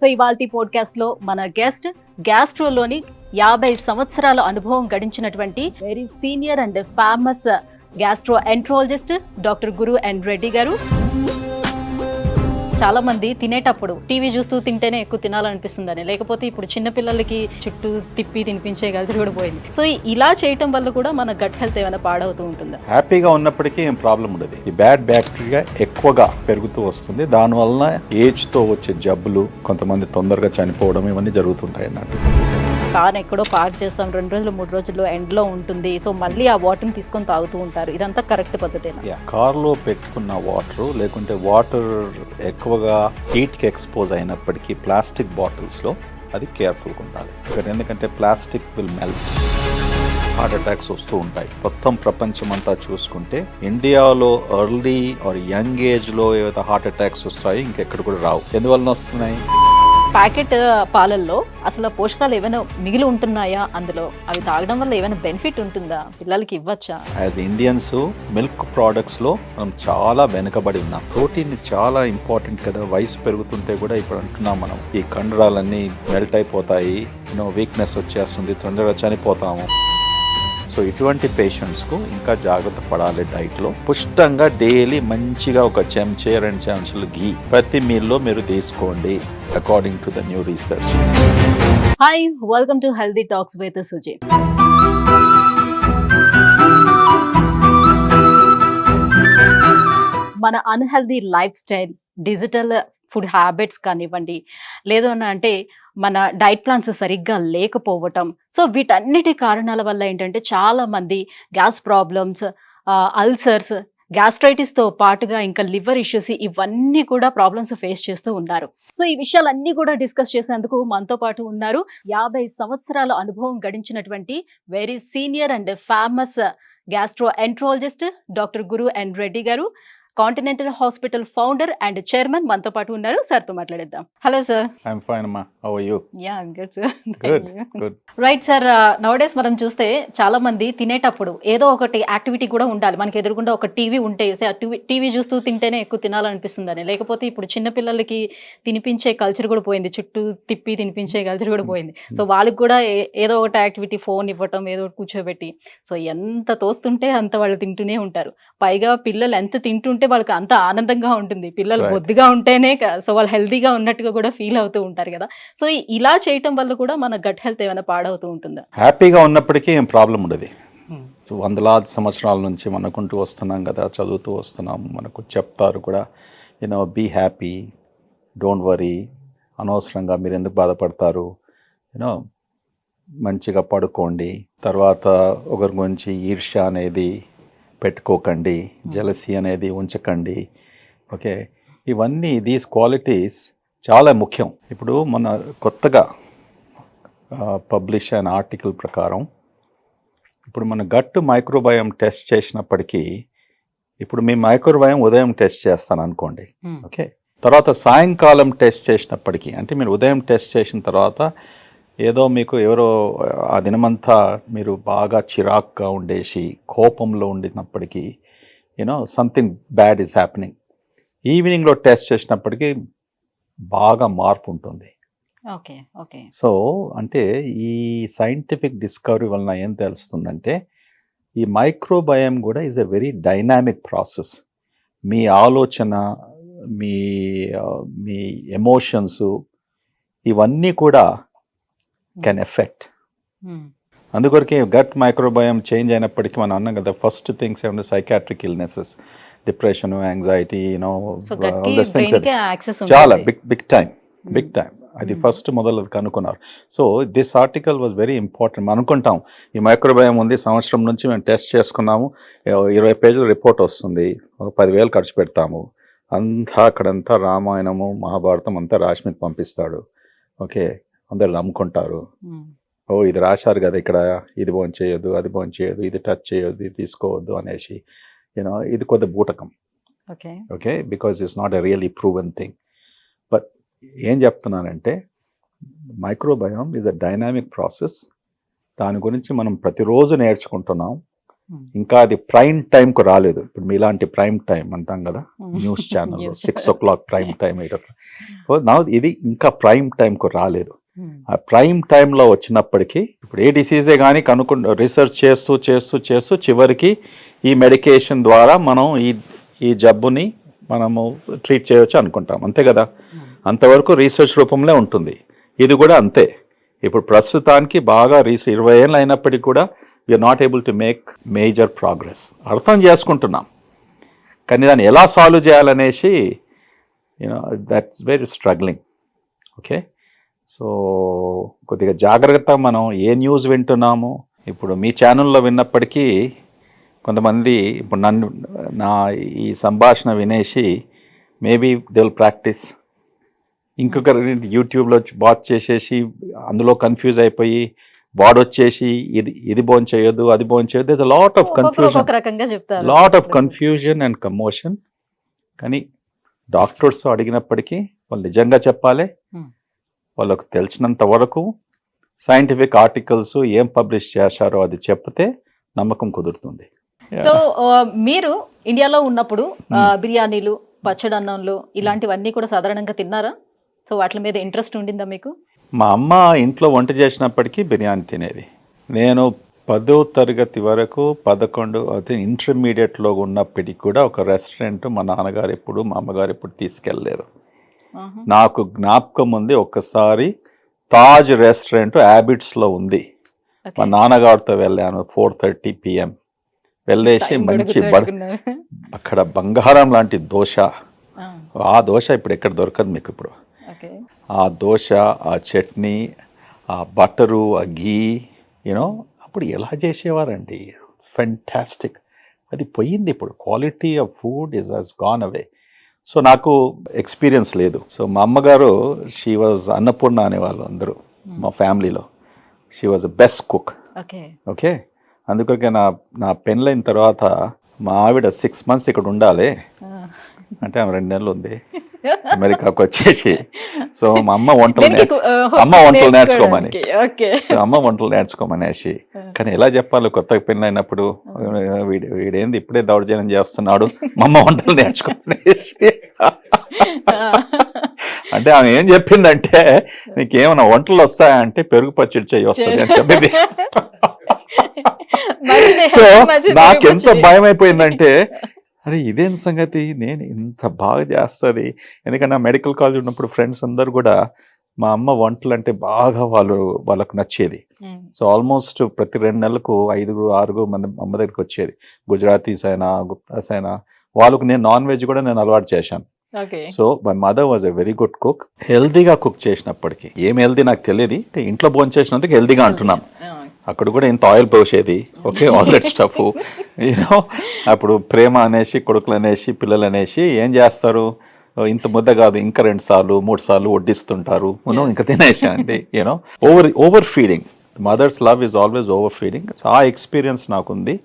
So ఇవాల్టి podcast లో మన గెస్ట్ గ్యాస్ట్రోలోని 50 సంవత్సరాల అనుభవం గడించినటువంటి very senior and famous gastroenterologist doctor Guru N Reddy గారు. చాలా మంది తినేటప్పుడు టీవీ చూస్తూ తింటేనే ఎక్కువ తినాలనిపిస్తుందని, లేకపోతే ఇప్పుడు చిన్నపిల్లలకి చుట్టూ తిప్పి తినిపించే కల్చర్ కూడా పోయింది. సో ఇలా చేయటం వల్ల కూడా మన గట్ హెల్త్ ఏమైనా పాడవుతూ ఉంటుందా? హ్యాపీగా ఉన్నప్పటికీ ఏం ప్రాబ్లం ఉండదు. ఈ బ్యాడ్ బ్యాక్టీరియా ఎక్కువగా పెరుగుతూ వస్తుంది. దానివల్ల ఏజ్ తో వచ్చే జబ్బులు, కొంతమంది తొందరగా చనిపోవడం, ఇవన్నీ జరుగుతుంటాయి అన్నట్టు. కార్ ఎక్కడో పార్క్ చేస్తాం, 2 రోజులు 3 రోజుల్లో ఎండ్లో ఉంటుంది. సో మళ్ళీ ఆ వాటర్ని తీసుకొని తాగుతూ ఉంటారు. ఇదంతా కరెక్ట్ పద్ధతేనా? కార్లో పెట్టుకున్న వాటర్, లేకుంటే వాటర్ ఎక్కువగా హీట్కి ఎక్స్పోజ్ అయినప్పటికీ ప్లాస్టిక్ బాటిల్స్లో అది కేర్ఫుల్గా ఉండాలి. ఎందుకంటే plastic will melt, heart attacks వస్తూ ఉంటాయి. మొత్తం ప్రపంచం అంతా చూసుకుంటే ఇండియాలో ఎర్లీ ఆర్ యంగ్ ఏజ్లో ఏవైతే హార్ట్ అటాక్స్ వస్తాయి ఇంకెక్కడ కూడా రావు. ఎందువలన వస్తున్నాయి? ప్యాకెట్ పాలల్లో అసలు పోషకాలు ఏమైనా మిగిలి ఉంటున్నాయా? అందులో అవి తాగడం వల్ల ఏమైనా బెనిఫిట్ ఉంటుందా? పిల్లలకి ఇవ్వచ్చా? యాజ్ ఇండియన్స్ మిల్క్ ప్రోడక్ట్స్ లో మనం చాలా వెనుకబడి ఉన్నాం. ప్రోటీన్ చాలా ఇంపార్టెంట్ కదా. వయసు పెరుగుతుంటే కూడా ఇప్పుడు అంటున్నాం మనం, ఈ కండరాలన్నీ మెల్ట్ అయిపోతాయి, వీక్నెస్ వచ్చేస్తుంది, తొందరగా చనిపోతాము. సో ఇటువంటి పేషెంట్స్కు ఇంకా జాగ్రత్త పడాలి. డైట్లో పుష్టంగా డైలీ మంచిగా 1 చెంచా 2 చెంచాలు ఘీ ప్రతి మీల్లో మీరు తీసుకోండి, according to the new research. Hi, welcome to healthy talks with Suji. మన unhealthy lifestyle, digital food habits కానివ్వండి, లేదు అంటే మన డైట్ ప్లాన్స్ సరిగ్గా లేకపోవటం, సో వీటన్నిటి కారణాల వల్ల ఏంటంటే చాలా మంది గ్యాస్ ప్రాబ్లమ్స్, అల్సర్స్, గ్యాస్ట్రైటిస్తో పాటుగా ఇంకా లివర్ ఇష్యూస్, ఇవన్నీ కూడా ప్రాబ్లమ్స్ ఫేస్ చేస్తూ ఉన్నారు. సో ఈ విషయాలన్నీ కూడా డిస్కస్ చేసేందుకు మనతో పాటు ఉన్నారు 50 సంవత్సరాల అనుభవం గడించినటువంటి very senior and famous gastroenterologist doctor Guru N Reddy గారు, Continental Hospital founder and chairman మనతో పాటు ఉన్నారు. సార్తో మాట్లాడేద్దాం. Hello sir. ఐఎమ్ ఫైన్ అమ్మా. How are you? Yeah, I'm good sir. Good. Right sir, nowadays మనం చూస్తే చాలా మంది తినేటప్పుడు ఏదో ఒకటి యాక్టివిటీ కూడా ఉండాలి. మనకి ఎదురుగుండా ఒక టీవీ ఉంటే టీవీ చూస్తూ తింటేనే ఎక్కువ తినాలనిపిస్తుందని, లేకపోతే ఇప్పుడు చిన్నపిల్లలకి తినిపించే కల్చర్ కూడా పోయింది, చుట్టూ తిప్పి తినిపించే కల్చర్ కూడా పోయింది. సో వాళ్ళకి కూడా ఏదో ఒకటి యాక్టివిటీ, ఫోన్ ఇవ్వటం, ఏదో ఒకటి కూర్చోబెట్టి, సో ఎంత తోస్తుంటే అంత వాళ్ళు తింటూనే ఉంటారు. పైగా పిల్లలు ఎంత తింటుంటే వాళ్ళకి అంత ఆనందంగా ఉంటుంది. పిల్లలు బొద్దుగా ఉంటేనే సో వాళ్ళు హెల్దీగా ఉన్నట్టుగా కూడా ఫీల్ అవుతూ ఉంటారు కదా. సో ఇలా చేయటం వల్ల కూడా మన గట్ హెల్త్ ఏమైనా పాడవుతూ ఉంటుందా? హ్యాపీగా ఉన్నప్పటికీ ఏం ప్రాబ్లం ఉండదు. వందలాది సంవత్సరాల నుంచి మనకుంటూ వస్తున్నాం కదా, చదువుతూ వస్తున్నాం, మనకు చెప్తారు కూడా, బీ హ్యాపీ, డోంట్ వరీ, అనవసరంగా మీరు ఎందుకు బాధపడతారు, మంచిగా పడుకోండి, తర్వాత ఒకరి గురించి ఈర్ష్య అనేది పెట్టుకోకండి, జెలసీ అనేది ఉంచకండి. ఓకే, ఇవన్నీ దీస్ క్వాలిటీస్ చాలా ముఖ్యం. ఇప్పుడు మన కొత్తగా పబ్లిష్ అయిన ఆర్టికల్ ప్రకారం ఇప్పుడు మన గట్ మైక్రోబయోమ్ టెస్ట్ చేసినప్పటికీ, ఇప్పుడు మీ మైక్రోబయోమ్ ఉదయం టెస్ట్ చేస్తాను అనుకోండి, ఓకే, తర్వాత సాయంకాలం టెస్ట్ చేసినప్పటికీ, అంటే మీరు ఉదయం టెస్ట్ చేసిన తర్వాత ఏదో మీకు ఎవరో ఆ దినమంతా మీరు బాగా చిరాక్గా ఉండేసి కోపంలో ఉండినప్పటికీ, సంథింగ్ బ్యాడ్ ఈజ్ హ్యాపెనింగ్. ఈవినింగ్లో టెస్ట్ చేసినప్పటికీ బాగా మార్పు ఉంటుంది. Okay okay. సో అంటే ఈ సైంటిఫిక్ డిస్కవరీ వలన ఏం తెలుస్తుందంటే, ఈ మైక్రోబయోమ్ కూడా is a very dynamic process. మీ ఆలోచన, మీ మీ ఎమోషన్స్, ఇవన్నీ కూడా కెన్ ఎఫెక్ట్. అందుకొరకే గట్ మైక్రోబయోమ్ చేంజ్ అయినప్పటికీ మనం అన్నాం కదా, ఫస్ట్ థింగ్స్ ఏమన్నా సైకాట్రిక్ ఇల్నెసెస్, డిప్రెషన్, యాంగ్జైటీ, చాలా బిగ్ టైం. అది ఫస్ట్ మొదలు కనుక్కున్నారు. So this article was very important. అనుకుంటాం ఈ మైక్రోబయోమ్ ఉంది, సంవత్సరం నుంచి మేము టెస్ట్ చేసుకున్నాము, 20 పేజీల రిపోర్ట్ వస్తుంది, 10,000 ఖర్చు పెడతాము, అంతా అక్కడంతా రామాయణము మహాభారతం అంతా రాష్మికి పంపిస్తాడు. ఓకే, అందరు నమ్ముకుంటారు, ఇది రాశారు కదా ఇక్కడ, ఇది భోజనం చేయొద్దు, అది భోజనం చేయొద్దు, ఇది టచ్ చేయొద్దు, ఇది తీసుకోవద్దు అనేసి, ఇది కొద్ది బూటకం. Okay, because it's not a really proven thing. But ఏం చెప్తున్నానంటే, microbiome is a dynamic process. దాని గురించి మనం ప్రతిరోజు నేర్చుకుంటున్నాం. ఇంకా అది ప్రైమ్ టైంకు రాలేదు. ఇప్పుడు మీలాంటి ప్రైమ్ టైం అంటాం కదా news channel, Yes. 6 o'clock prime time, 8 o'clock. So నా ఇది ఇంకా ప్రైమ్ టైంకు రాలేదు. ఆ ప్రైమ్ టైంలో వచ్చినప్పటికీ ఇప్పుడు ఏ డిసీజే కానీ రీసెర్చ్ చేస్తూ చివరికి ఈ మెడికేషన్ ద్వారా మనం ఈ జబ్బుని మనము ట్రీట్ చేయవచ్చు అనుకుంటాం, అంతే కదా. అంతవరకు రీసెర్చ్ రూపంలో ఉంటుంది. ఇది కూడా అంతే. ఇప్పుడు ప్రస్తుతానికి బాగా 20 ఏళ్ళు అయినప్పటికీ కూడా we're not able to make major progress. అర్థం చేసుకుంటున్నాం కానీ దాన్ని ఎలా సాల్వ్ చేయాలనేసి that's very struggling. Okay, so కొద్దిగా జాగ్రత్త. మనం ఏ న్యూస్ వింటున్నాము, ఇప్పుడు మీ ఛానల్లో విన్నప్పటికీ కొంతమంది ఇప్పుడు నా ఈ సంభాషణ వినేసి మేబీ దే విల్ ప్రాక్టీస్, ఇంకొకరు యూట్యూబ్లో వాచ్ చేసేసి అందులో కన్ఫ్యూజ్ అయిపోయి వాడొచ్చేసి ఇది బోన్ చేయొద్దు, అది బోన్ చేయొద్దు. there's a lot of confusion, lot of confusion and commotion. కానీ డాక్టర్స్ అడిగినప్పటికీ వాళ్ళు నిజంగా చెప్పాలి. వాళ్ళకు తెలిసినంత వరకు సైంటిఫిక్ ఆర్టికల్స్ ఏం పబ్లిష్ చేశారో అది చెప్తే నమ్మకం కుదురుతుంది. సో మీరు ఇండియాలో ఉన్నప్పుడు బిర్యానీలు, పచ్చడన్నంలు ఇలాంటివన్నీ కూడా సాధారణంగా తిన్నారా? సో వాటి మీద ఇంట్రెస్ట్ ఉండిందా మీకు? మా అమ్మ ఇంట్లో వంట చేసినప్పటికీ బిర్యానీ తినేది. నేను 10వ తరగతి వరకు 11 అది ఇంటర్మీడియట్లో ఉన్నప్పటికీ కూడా ఒక రెస్టారెంట్ మా నాన్నగారు ఎప్పుడు మా అమ్మగారు ఎప్పుడు తీసుకెళ్ళలేదు. నాకు జ్ఞాపకం ఉంది, ఒక్కసారి తాజ్ రెస్టారెంట్ హ్యాబిట్స్లో ఉంది. మా నాన్నగారితో వెళ్ళాను 4:30 PM. వెళ్ళేసి మంచి అక్కడ బంగారం లాంటి దోశ, ఆ దోశ ఇప్పుడు ఎక్కడ దొరకదు మీకు. ఇప్పుడు ఆ దోశ, ఆ చట్నీ, ఆ బటరు, ఆ ఘీ, అప్పుడు ఎలా చేసేవారండి, ఫెంటాస్టిక్. అది పోయింది ఇప్పుడు. Quality of food has gone away. So నాకు ఎక్స్పీరియన్స్ లేదు. సో మా అమ్మగారు షీ వాజ్ అన్నపూర్ణ అనేవాళ్ళు అందరూ మా ఫ్యామిలీలో. She was the best cook. Okay, అందుకే నా పెళ్ళైన తర్వాత మా ఆవిడ 6 months ఇక్కడ ఉండాలి అంటే ఆమె 2 నెలలు ఉంది అమెరికాకు వచ్చేసి. సో మా అమ్మ వంటలు నేర్చుకోమనేసి. కానీ ఎలా చెప్పాలి, కొత్తగా పెళ్ళి అయినప్పుడు వీడేంది ఇప్పుడే దౌర్జన్యం చేస్తున్నాడు, మా అమ్మ వంటలు నేర్చుకోమనేసి. అంటే ఆమె ఏం చెప్పిందంటే, నీకేమైనా వంటలు వస్తాయంటే పెరుగు పచ్చడి చెయ్యి వస్తుంది అని చెప్పింది. సో నాకెంత భయం అయిపోయిందంటే, అరే ఇదేం సంగతి, నేను ఇంత బాగా చేస్తుంది. ఎందుకంటే నా మెడికల్ కాలేజ్ ఉన్నప్పుడు ఫ్రెండ్స్ అందరు కూడా మా అమ్మ వంటలు అంటే బాగా వాళ్ళకు నచ్చేది. సో ఆల్మోస్ట్ ప్రతి 2 నెలలకు 5-6 మంది అమ్మ దగ్గరికి వచ్చేది. గుజరాతీస్ అయినా, గుప్తాస్ అయినా, వాళ్ళకు నేను నాన్ వెజ్ కూడా నేను అలవాటు చేశాను. So my mother was a very good cook. హెల్దీగా కుక్ చేసినప్పటికీ, ఏం హెల్దీ నాకు తెలియదు, ఇంట్లో భోజనం చేసినందుకు హెల్దీగా అంటున్నాం. అక్కడ కూడా ఇంత ఆయిల్ పోసేది, ఓకే, ఆల్ దట్ స్టఫ్. అప్పుడు ప్రేమ అనేసి, కొడుకులు అనేసి, పిల్లలు అనేసి ఏం చేస్తారు, ఇంత ముద్ద కాదు ఇంకా 2 సార్లు 3 సార్లు వడ్డిస్తుంటారు, ఇంకా తినేసి అండి. Over feeding. Mother's love is always over feeding. ఆ ఎక్స్పీరియన్స్ నాకుంది.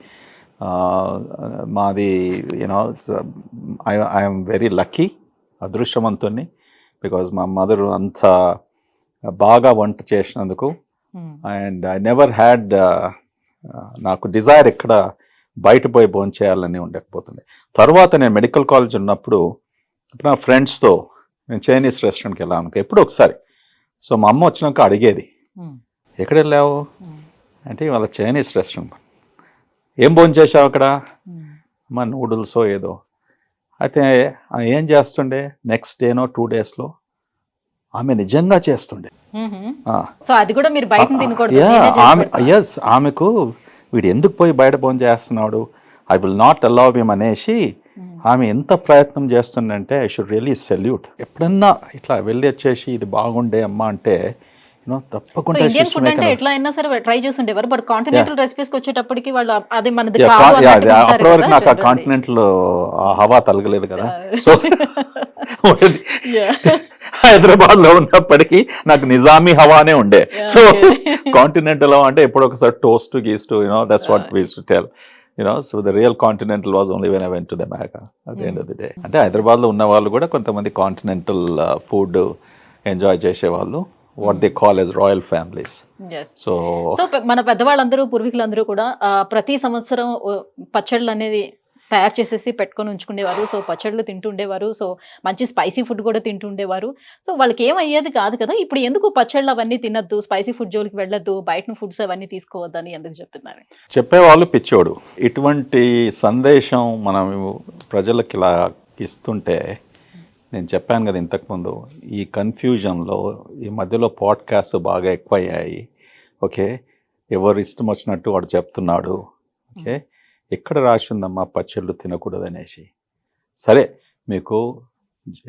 మాది ఐఎమ్ వెరీ లక్కీ, అదృష్టవంతుని. బికాజ్ మా మదర్ అంత బాగా వంట చేసినందుకు. అండ్ ఐ నెవర్ హ్యాడ్, నాకు డిజైర్ ఎక్కడ బయట పోయి భోజనం చేయాలని ఉండకపోతుంది. తర్వాత నేను మెడికల్ కాలేజ్ ఉన్నప్పుడు నా ఫ్రెండ్స్తో నేను చైనీస్ రెస్టారెంట్కి వెళ్ళాను ఎప్పుడు ఒకసారి. సో మా అమ్మ వచ్చినాక అడిగేది, ఎక్కడ వెళ్ళావు అంటే, వాళ్ళ చైనీస్ రెస్టారెంట్. ఏం భోజనం చేసావు అక్కడ? మా నూడిల్సో ఏదో. అయితే ఏం చేస్తుండే, నెక్స్ట్ డేనో 2 daysలో ఆమె నిజంగా చేస్తుండే. సో అది కూడా మీరు బయట తినకూడదు. ఆమెకు వీడు ఎందుకు పోయి బయట భోజనం చేస్తున్నాడు, I will not allow him అనేసి ఆమె ఎంత ప్రయత్నం చేస్తుందంటే ఐ షుడ్ రియలీ సెల్యూట్. ఎప్పుడన్నా ఇట్లా వెళ్ళి వచ్చేసి ఇది బాగుండే అమ్మ అంటే తప్పకుండా. ఇండియన్ ఫుడ్ అంటే ఎట్లా అయినా సరే ట్రై చేస్తుండేవారు, బట్ కాంటినెంటల్ రెసిపీస్కి వచ్చేటప్పటికి వాళ్ళు అది మనది అప్పటి వరకు నాకు ఆ కాంటినెంటల్ హవా తలగలేదు కదా. సో హైదరాబాద్ లో ఉన్నప్పటికీ నాకు నిజామీ హవానే ఉండే. సో కాంటినెంటల్ అంటే ఎప్పుడు ఒకసారి టోస్ట్ గీస్ట్, that's what we used to tell. So the real continental was only when I went to the America at the end of the day. అంటే హైదరాబాద్లో ఉన్న వాళ్ళు కూడా కొంతమంది కాంటినెంటల్ ఫుడ్ ఎంజాయ్ చేసేవాళ్ళు what they call as royal families. So so మన పెద్దవాళ్ళందరూ పూర్వీకులందరూ కూడా ప్రతి సంవత్సరం పచ్చళ్ళు అనేది తయారు చేసేసి పెట్టుకొని ఉంచుకునేవారు. సో పచ్చళ్ళు తింటుండేవారు. సో మంచి స్పైసీ ఫుడ్ కూడా తింటుండేవారు. సో వాళ్ళకి ఏమయ్యేది కాదు కదా. ఇప్పుడు ఎందుకు పచ్చళ్ళు అవన్నీ తినద్దు, స్పైసీ ఫుడ్ జోలికి వెళ్ళొద్దు, బయట ఫుడ్స్ అవన్నీ తీసుకోవద్దని ఎందుకు చెప్తున్నారు? చెప్పేవాళ్ళు పిచ్చోడు. ఇటువంటి సందేశం మనం ప్రజలకు ఇలా ఇస్తుంటే, నేను చెప్పాను కదా ఇంతకుముందు, ఈ కన్ఫ్యూజన్లో ఈ మధ్యలో పాడ్కాస్ట్ బాగా ఎక్కువయ్యాయి. ఓకే, ఎవరు ఇష్టం వచ్చినట్టు వాడు చెప్తున్నాడు. ఓకే, ఎక్కడ రాసి ఉందమ్మా పచ్చళ్ళు తినకూడదు అనేసి? సరే, మీకు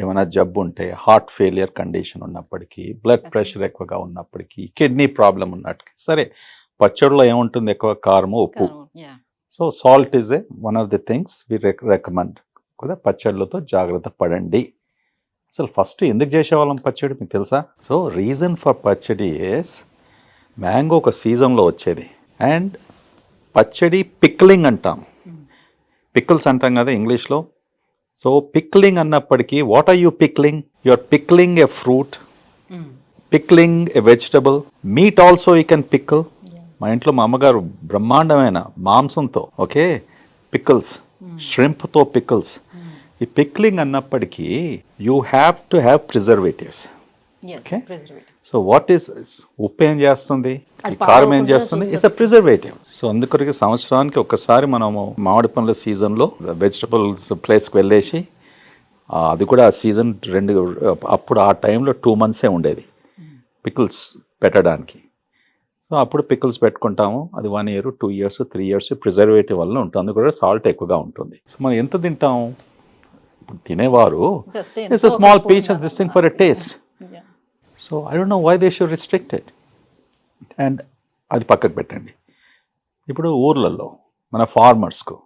ఏమైనా జబ్బు ఉంటే, హార్ట్ ఫెయిలియర్ కండిషన్ ఉన్నప్పటికీ, బ్లడ్ ప్రెషర్ ఎక్కువగా ఉన్నప్పటికీ, కిడ్నీ ప్రాబ్లం ఉన్నప్పటికీ, సరే పచ్చడిలో ఏముంటుంది? ఎక్కువ కారము, ఉప్పు. So salt is one of the things we recommend కదా. పచ్చళ్ళతో జాగ్రత్త పడండి. అసలు ఫస్ట్ ఎందుకు చేసేవాళ్ళం పచ్చడి మీకు తెలుసా? సో రీజన్ ఫర్ పచ్చడి ఈస్, మ్యాంగో ఒక సీజన్లో వచ్చేది. అండ్ పచ్చడి పిక్లింగ్ అంటాం, పిక్కిల్స్ అంటాం కదా ఇంగ్లీష్లో. సో పిక్లింగ్ అన్నప్పటికీ, what are you pickling? You are pickling a fruit, pickling a vegetable. Meat also you can pickle. మా ఇంట్లో మా అమ్మగారు బ్రహ్మాండమైన మాంసంతో, ఓకే, పిక్కిల్స్, ష్రింప్తో పిక్కిల్స్. ఈ పిక్లింగ్ అన్నప్పటికీ you have to have preservatives. Okay, so what is, ఉప్పు ఏం చేస్తుంది, ఈ కారం ఏం చేస్తుంది? It's a preservative. సో అందుకొరకు సంవత్సరానికి ఒక్కసారి మనము మామిడి పండ్ల సీజన్లో వెజిటబుల్స్ ప్లేస్కి వెళ్ళేసి, అది కూడా ఆ సీజన్ అప్పుడు ఆ టైంలో 2 months ఉండేది పికిల్స్ పెట్టడానికి. సో అప్పుడు పికిల్స్ పెట్టుకుంటాము. అది 1 year, 2 years, 3 years ప్రిజర్వేటివ్ వల్ల ఉంటుంది. అందుకు కూడా సాల్ట్ ఎక్కువగా ఉంటుంది. సో మనం ఎంత తింటాం? ఇప్పుడు తినేవారు it's a small piece of this thing for a taste. So I don't know why they should restrict it. And అది పక్కకు పెట్టండి. ఇప్పుడు ఊర్లలో మన ఫార్మర్స్కు,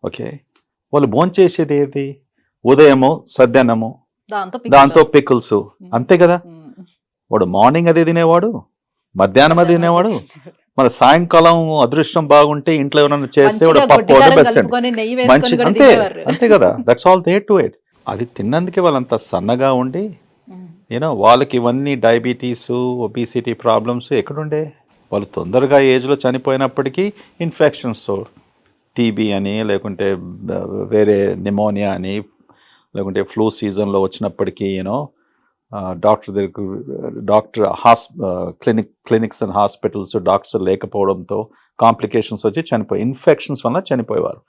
ఓకే, వాళ్ళు భోంచేసేది ఏది? ఉదయము సద్దన్నము, దాంతో పికిల్స్, అంతే కదా. వాడు మార్నింగ్ అదే తినేవాడు, మధ్యాహ్నం అది తినేవాడు, మన సాయంకాలం అదృష్టం బాగుంటే ఇంట్లో ఏమైనా చేస్తే వాడు పప్పు మంచి, అంతే అంతే కదా. That's all they to it. అది తిన్నందుకే వాళ్ళంత సన్నగా ఉండి, యూనో, వాళ్ళకి ఇవన్నీ డయాబెటీస్, ఒబిసిటీ ప్రాబ్లమ్స్ ఎక్కడుండే? వాళ్ళు తొందరగా ఏజ్లో చనిపోయినప్పటికీ ఇన్ఫెక్షన్స్తో, టీబీ అని, లేకుంటే వేరే నిమోనియా అని, లేకుంటే ఫ్లూ సీజన్లో వచ్చినప్పటికీ, యూనో, డాక్టర్ దగ్గరకు, క్లినిక్స్ అండ్ హాస్పిటల్స్ డాక్టర్స్ లేకపోవడంతో కాంప్లికేషన్స్ వచ్చి చనిపోయి, ఇన్ఫెక్షన్స్ వల్ల చనిపోయేవారు.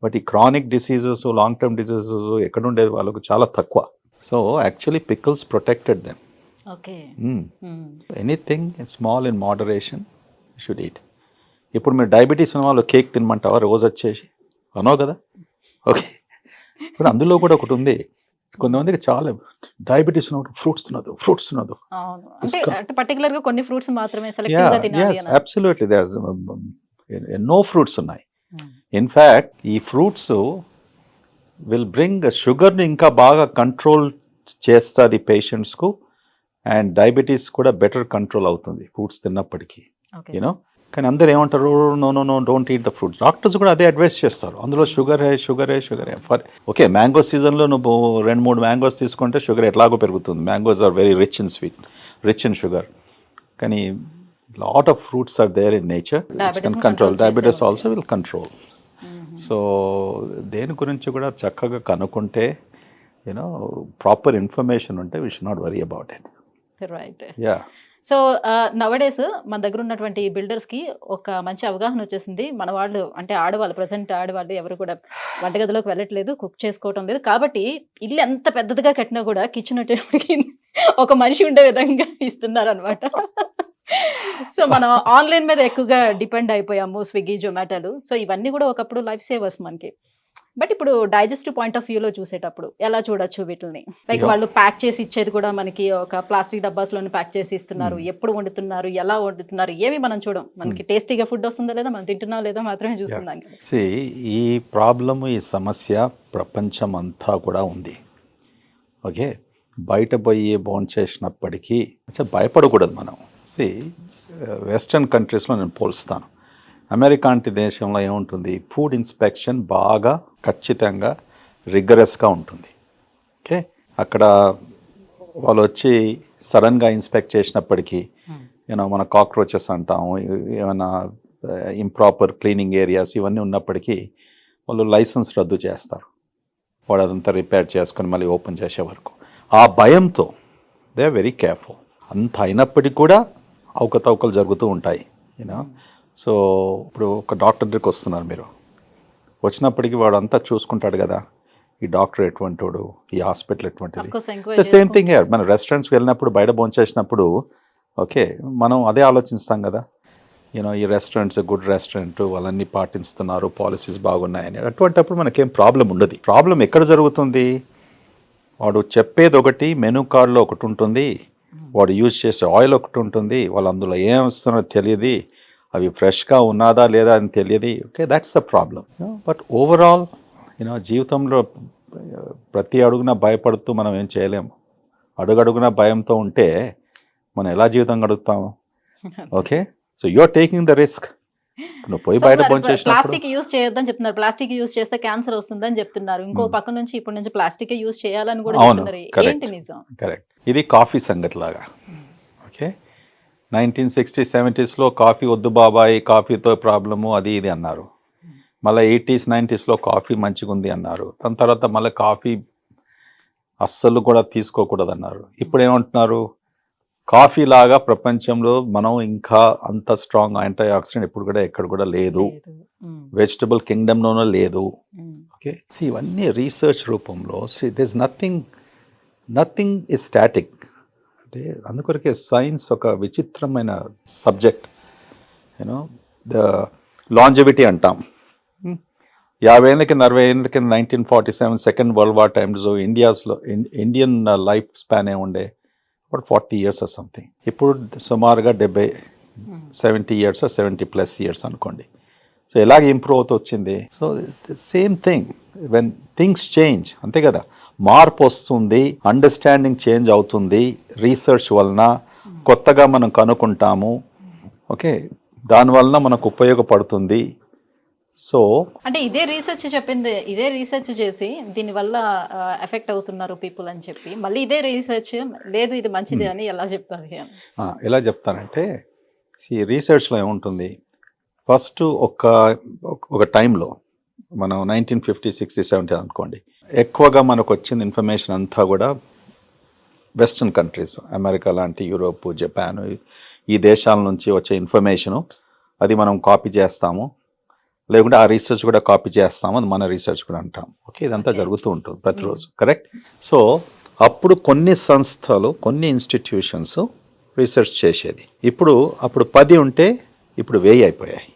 బట్ ఈ chronic diseases, long term diseases ఎక్కడుండేది? వాళ్ళకు చాలా తక్కువ. So actually pickles protected them. Okay. Anything in small in moderation you should eat. ఇప్పుడు మీరు డయాబెటీస్ ఉన్న వాళ్ళు కేక్ తినమంటావా రోజు వచ్చేసి? అనో కదా. ఓకే, ఇప్పుడు అందులో కూడా ఒకటి ఉంది, కొంతమందికి చాలా డయాబెటీస్ ఉన్నప్పుడు ఫ్రూట్స్ తినదు. అంటే పర్టికులర్ గా కొన్ని ఫ్రూట్స్ మాత్రమే సెలెక్టివ్ గా తినాలి అని. అబ్సల్యూట్లీ, దేర్ ఎన్నో ఫ్రూట్స్ ఉన్నాయి. ఇన్ఫ్యాక్ట్ ఈ ఫ్రూట్స్ విల్ బ్రింగ్ షుగర్ని ఇంకా బాగా కంట్రోల్ చేస్తుంది పేషెంట్స్కు, అండ్ డయాబెటీస్ కూడా బెటర్ కంట్రోల్ అవుతుంది ఫ్రూట్స్ తిన్నప్పటికీ, యూనో. కానీ అందరు ఏమంటారు, no don't eat the fruits. Doctors కూడా అదే అడ్వైస్ చేస్తారు, అందులో షుగర్ హే. ఫర్ ఓకే, మ్యాంగో సీజన్లో నువ్వు 2-3 మ్యాంగోస్ తీసుకుంటే షుగర్ ఎట్లాగో పెరుగుతుంది. Mangoes are very rich in sweet, rich in sugar. కానీ lot of fruits are there in nature, control diabetes also will control. So దేని గురించి కూడా చక్కగా కనుక్కుంటే, యూనో, ప్రాపర్ ఇన్ఫర్మేషన్ ఉంటే we should not worry about it. Right. Yeah. So nowadays మన దగ్గర ఉన్నటువంటి బిల్డర్స్కి ఒక మంచి అవగాహన వచ్చేసింది. మన వాళ్ళు అంటే ఆడవాళ్ళు, ప్రజెంట్ ఆడవాళ్ళు ఎవరు కూడా వంటగదిలోకి వెళ్ళట్లేదు, కుక్ చేసుకోవటం లేదు. కాబట్టి ఇల్లు ఎంత పెద్దదిగా కట్టినా కూడా కిచెన్ వచ్చేటప్పటికి ఒక మనిషి ఉండే విధంగా ఇస్తున్నారు అనమాట. సో మనం ఆన్లైన్ మీద ఎక్కువగా డిపెండ్ అయిపోయాము, స్విగ్గీ, జొమాటోలు. సో ఇవన్నీ కూడా ఒకప్పుడు లైఫ్ సేవర్స్ మనకి. బట్ ఇప్పుడు డైజెస్టివ్ పాయింట్ ఆఫ్ వ్యూలో చూసేటప్పుడు ఎలా చూడొచ్చు వీటిని? లైక్ వాళ్ళు ప్యాక్ చేసి ఇచ్చేది కూడా మనకి ఒక ప్లాస్టిక్ డబ్బాస్లోనే ప్యాక్ చేసి ఇస్తున్నారు. ఎప్పుడు వండుతున్నారు, ఎలా వండుతున్నారు, ఏమి మనం చూడం. మనకి టేస్టీగా ఫుడ్ వస్తుందా లేదా, మనం తింటున్నా లేదా మాత్రమే చూస్తున్నాం. ఈ ప్రాబ్లమ్, ఈ సమస్య ప్రపంచం అంతా కూడా ఉంది. ఓకే, బయట పోయి భోంచేసినప్పటికీ భయపడకూడదు మనం. వెస్టర్న్ కంట్రీస్లో నేను పోల్స్తాను. అమెరికా అంటే దేశంలో ఏముంటుంది, ఫుడ్ ఇన్స్పెక్షన్ బాగా ఖచ్చితంగా రిగరస్గా ఉంటుంది. ఓకే, అక్కడ వాళ్ళు వచ్చి సడన్గా ఇన్స్పెక్ట్ చేసినప్పటికీ మన కాక్రోచెస్ అంటాం, ఏమైనా ఇంప్రాపర్ క్లీనింగ్ ఏరియాస్ ఇవన్నీ ఉన్నప్పటికీ వాళ్ళు లైసెన్స్ రద్దు చేస్తారు, వాడు అదంతా రిపేర్ చేసుకొని మళ్ళీ ఓపెన్ చేసే వరకు. ఆ భయంతో దే ఆర్ వెరీ కేర్ఫుల్. అంత అయినప్పటికీ కూడా అవకతవకలు జరుగుతూ ఉంటాయి. సో ఇప్పుడు ఒక డాక్టర్ దగ్గరికి వస్తున్నారు మీరు, వచ్చినప్పటికీ వాడు అంతా చూసుకుంటాడు కదా, ఈ డాక్టర్ ఎటువంటి వాడు, ఈ హాస్పిటల్ ఎటువంటిది. Same thing here. మన రెస్టారెంట్స్కి వెళ్ళినప్పుడు బయట భోంచేసినప్పుడు ఓకే మనం అదే ఆలోచిస్తాం కదా, ఈ రెస్టారెంట్స్ గుడ్ రెస్టారెంట్, వాళ్ళన్నీ పాటిస్తున్నారు, పాలసీస్ బాగున్నాయని. అటువంటిప్పుడు మనకేం ప్రాబ్లం ఉండదు. ప్రాబ్లం ఎక్కడ జరుగుతుంది, వాడు చెప్పేది ఒకటి, మెనూ కార్డులో ఒకటి ఉంటుంది, వాడు యూజ్ చేసే ఆయిల్ ఒకటి ఉంటుంది, వాళ్ళు అందులో ఏం వస్తున్నారో తెలియదు, అవి ఫ్రెష్గా ఉన్నదా లేదా అని తెలియదు. Okay, that's the problem. But overall జీవితంలో ప్రతి అడుగున భయపడుతూ మనం ఏం చేయలేము. అడుగడుగున భయంతో ఉంటే మనం ఎలా జీవితం గడుపుతాము? Okay, so you are taking the risk. నువ్వు పోయి బయట ప్లాస్టిక్ యూజ్ చేయొద్దని చెప్తున్నారు, ప్లాస్టిక్ యూజ్ చేస్తే క్యాన్సర్ వస్తుందని చెప్తున్నారు. ఇంకో పక్క నుంచి ఇప్పటి నుంచి ప్లాస్టిక్ యూజ్ చేయాలని కూడా చెప్తున్నారు. ఏంటి నిజం? కరెక్ట్. ఇది కాఫీ సంగతి లాగా. ఓకే, 1960s, 70s కాఫీ వద్దు బాబాయ్, కాఫీతో ప్రాబ్లము అది ఇది అన్నారు. మళ్ళీ 80s, 90s కాఫీ మంచిగా ఉంది అన్నారు. దాని తర్వాత మళ్ళీ కాఫీ అస్సలు కూడా తీసుకోకూడదు అన్నారు. ఇప్పుడు ఏమంటున్నారు, కాఫీ లాగా ప్రపంచంలో మనం ఇంకా అంత స్ట్రాంగ్ యాంటీ ఆక్సిడెంట్ ఎప్పుడు కూడా ఎక్కడ కూడా లేదు, వెజిటబుల్ కింగ్డమ్లోనూ లేదు. ఓకే, ఇవన్నీ రీసెర్చ్ రూపంలో దిస్ నథింగ్ ఇస్ స్టాటిక్. అంటే అందుకొరకే సైన్స్ ఒక విచిత్రమైన సబ్జెక్ట్. ద లాంజివిటీ అంటాం. 50 ఏళ్ళ కింద 60 ఏళ్ళ కింద 1947 సెకండ్ వరల్డ్ వార్ టైమ్స్లో ఇండియన్ లైఫ్ స్పాన్ ఉండే 40 years or something. ఇప్పుడు సుమారుగా 70 years or 70+ years అనుకోండి. సో ఎలాగ ఇంప్రూవ్ అవుతూ వచ్చింది. So same thing when things change, అంతే కదా, మార్పు వస్తుంది, అండర్స్టాండింగ్ చేంజ్ అవుతుంది, రీసెర్చ్ వలన కొత్తగా మనం కనుక్కుంటాము. ఓకే, దానివలన మనకు ఉపయోగపడుతుంది. సో అంటే ఇదే రీసెర్చ్ చెప్పింది, ఇదే రీసెర్చ్ చేసి దీనివల్ల ఎఫెక్ట్ అవుతున్నారు పీపుల్ అని చెప్పి మళ్ళీ ఇదే రీసెర్చ్ లేదు ఇది మంచిది అని ఎలా చెప్తారు? ఎలా చెప్తానంటే, ఈ రీసెర్చ్లో ఏముంటుంది, ఫస్ట్ ఒక టైంలో మనం 1950, 60, 70 అనుకోండి, ఎక్కువగా మనకు వచ్చిన ఇన్ఫర్మేషన్ అంతా కూడా వెస్ట్రన్ కంట్రీస్, అమెరికా లాంటి, యూరోప్, జపాన్, ఈ దేశాల నుంచి వచ్చే ఇన్ఫర్మేషను అది మనం కాపీ చేస్తాము, లేకుంటే ఆ రీసెర్చ్ కూడా కాపీ చేస్తాము, అది మన రీసెర్చ్ కూడా అంటాం. ఓకే, ఇదంతా జరుగుతూ ఉంటుంది ప్రతిరోజు. కరెక్ట్. సో అప్పుడు కొన్ని సంస్థలు, కొన్ని ఇన్స్టిట్యూషన్స్ రీసెర్చ్ చేసేది. అప్పుడు 10 ఉంటే ఇప్పుడు 1000 అయిపోయాయి.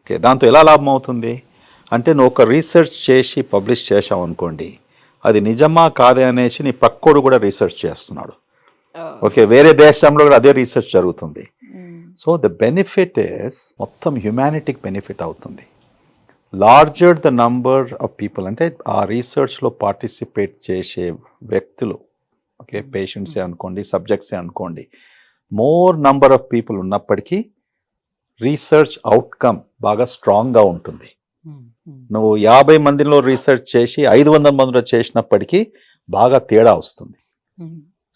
ఓకే, దాంతో ఎలా లాభం అవుతుంది అంటే, నువ్వు ఒక రీసెర్చ్ చేసి పబ్లిష్ చేసావు అనుకోండి, అది నిజమా కాదే అనేసి నీ పక్కోడు కూడా రీసెర్చ్ చేస్తున్నాడు. ఓకే, వేరే దేశంలో కూడా అదే రీసెర్చ్ జరుగుతుంది. సో ద బెనిఫిట్ ఇస్ మొత్తం హ్యుమానిటీకి బెనిఫిట్ అవుతుంది. Larger the number of people, అంటే ఆ రీసెర్చ్లో పార్టిసిపేట్ చేసే వ్యక్తులు, ఓకే, పేషెంట్సే అనుకోండి, సబ్జెక్ట్సే అనుకోండి, మోర్ నంబర్ ఆఫ్ పీపుల్ ఉన్నప్పటికీ రీసెర్చ్ అవుట్కమ్ బాగా స్ట్రాంగ్గా ఉంటుంది. నువ్వు 50 మందిలో రీసెర్చ్ చేసి 500 మందిలో చేసినప్పటికీ బాగా తేడా వస్తుంది.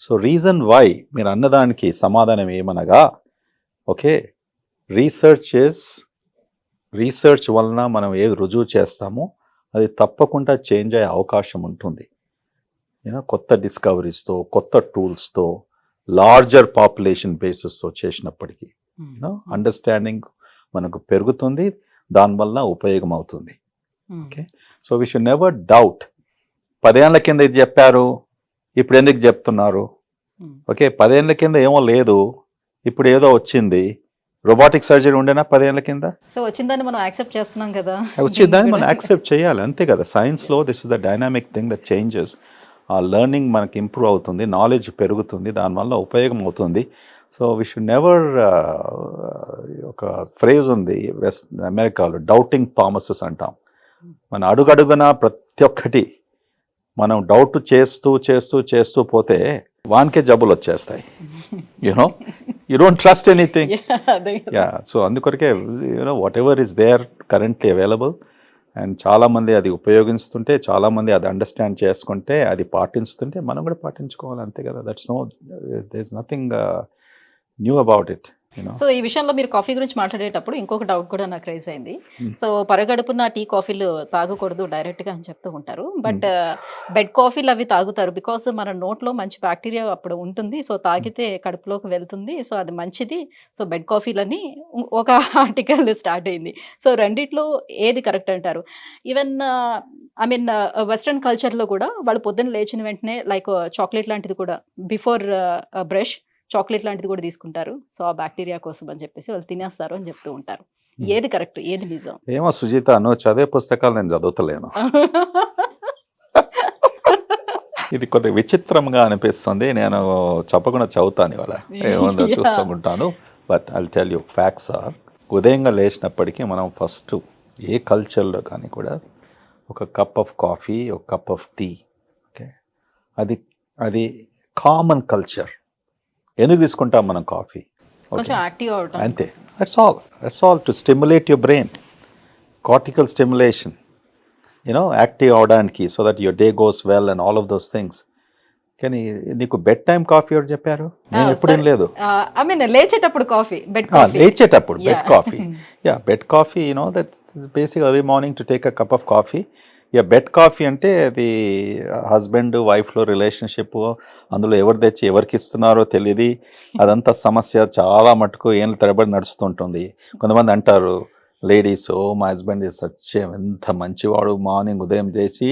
సో రీజన్ వై మీరు అన్నదానికి సమాధానం ఏమనగా, ఓకే, రీసెర్చ్ వలన మనం ఏది రుజువు చేస్తామో అది తప్పకుండా చేంజ్ అయ్యే అవకాశం ఉంటుంది. కొత్త డిస్కవరీస్తో, కొత్త టూల్స్తో, లార్జర్ పాపులేషన్ బేసిస్తో చేసినప్పటికీ అండర్స్టాండింగ్ మనకు పెరుగుతుంది, దానివల్ల ఉపయోగం అవుతుంది. Okay, so we should never doubt 10 ఏళ్ల కింద ఇది చెప్పారు, ఇప్పుడు ఎందుకు చెప్తున్నారు? ఓకే, 10 ఏళ్ల కింద ఏమో లేదు, ఇప్పుడు ఏదో వచ్చింది. రోబోటిక్ సర్జరీ ఉండేనా 10 ఏళ్ల కింద? సో వచ్చిందని మనం యాక్సెప్ట్ చేస్తున్నాం కదా, వచ్చిందని మనం యాక్సెప్ట్ చేయాలి, అంతే కదా. సైన్స్లో this is the dynamic thing that changes. ఆ లెర్నింగ్ మనకి ఇంప్రూవ్ అవుతుంది, నాలెడ్జ్ పెరుగుతుంది, దానివల్ల ఉపయోగం అవుతుంది. సో వీ షుడ్ నెవర్, ఒక ఫ్రేజ్ ఉంది వెస్ట్ అమెరికాలో, డౌటింగ్ థామసెస్ అంటాం. మన అడుగడుగున ప్రతి ఒక్కటి మనం డౌట్ చేస్తూ పోతే వానికే జబ్బులు వచ్చేస్తాయి. You don't trust anything. So అందుకొరకే whatever is there currently available, and చాలామంది అది ఉపయోగిస్తుంటే, చాలామంది అది అండర్స్టాండ్ చేసుకుంటే, అది పాటిస్తుంటే మనం కూడా పాటించుకోవాలి అంతే కదా. There is nothing new about it. So ఈ విషయంలో మీరు కాఫీ గురించి మాట్లాడేటప్పుడు ఇంకొక డౌట్ కూడా నాకు రైజ్ అయింది. Hmm. సో పరగడుపున టీ కాఫీలు తాగకూడదు డైరెక్ట్గా అని చెప్తూ ఉంటారు. బట్ బెడ్ కాఫీలు అవి తాగుతారు. బికాస్ మన నోట్లో మంచి బ్యాక్టీరియా అప్పుడు ఉంటుంది. సో తాగితే కడుపులోకి వెళ్తుంది. సో అది మంచిది. సో బెడ్ కాఫీలని ఒక ఆర్టికల్ స్టార్ట్ అయింది. సో రెండిట్లో ఏది కరెక్ట్ అంటారు? ఈవెన్ ఐ మీన్ వెస్ట్రన్ కల్చర్లో కూడా వాళ్ళు పొద్దున్న లేచిన వెంటనే లైక్ చాక్లెట్ లాంటిది కూడా బిఫోర్ బ్రష్ చాక్లెట్ లాంటిది కూడా తీసుకుంటారు. సో ఆ బ్యాక్టీరియా కోసం అని చెప్పేసి వాళ్ళు తినేస్తారు అని చెప్తూ ఉంటారు. ఏది కరెక్ట్, ఏది నిజం? ఏమో సుజిత, నువ్వు చదివే పుస్తకాలు నేను చదువుతలేను. ఇది కొద్దిగా విచిత్రంగా అనిపిస్తుంది. నేను చెప్పకుండా చదువుతాను ఇవాళ, ఏముందో చూస్తుంటాను. But I tell you facts are, ఉదయంగా లేచినప్పటికీ మనం ఫస్ట్ ఏ కల్చర్లో కానీ కూడా ఒక కప్ ఆఫ్ కాఫీ, ఒక కప్ ఆఫ్ టీ, ఓకే, అది కామన్ కల్చర్. ఎందుకు తీసుకుంటాం మనం కాఫీ? కొంచెం యాక్టివ్ అవటం అంతే. That's all to stimulate your brain, cortical stimulation, active అవడానికి, so that your day goes well and all of those things. కానీ నీకు బెడ్ టైం కాఫీ ఎవరు చెప్పారు? నేను ఎప్పుడేం లేదు. ఐ మీన్ లేచేటప్పుడు కాఫీ, బెడ్ కాఫీ. లేచేటప్పుడు bed coffee, bed coffee, that basic early morning to take a cup of coffee. Bed coffee అంటే అది హస్బెండ్ వైఫ్లో రిలేషన్షిప్, అందులో ఎవరు తెచ్చి ఎవరికి ఇస్తున్నారో తెలియదు. అదంతా సమస్య చాలా మటుకు ఏళ్ళ తరబడి నడుస్తుంటుంది. కొంతమంది అంటారు లేడీస్, మా హస్బెండ్ ఎంత మంచివాడు, మార్నింగ్ ఉదయం చేసి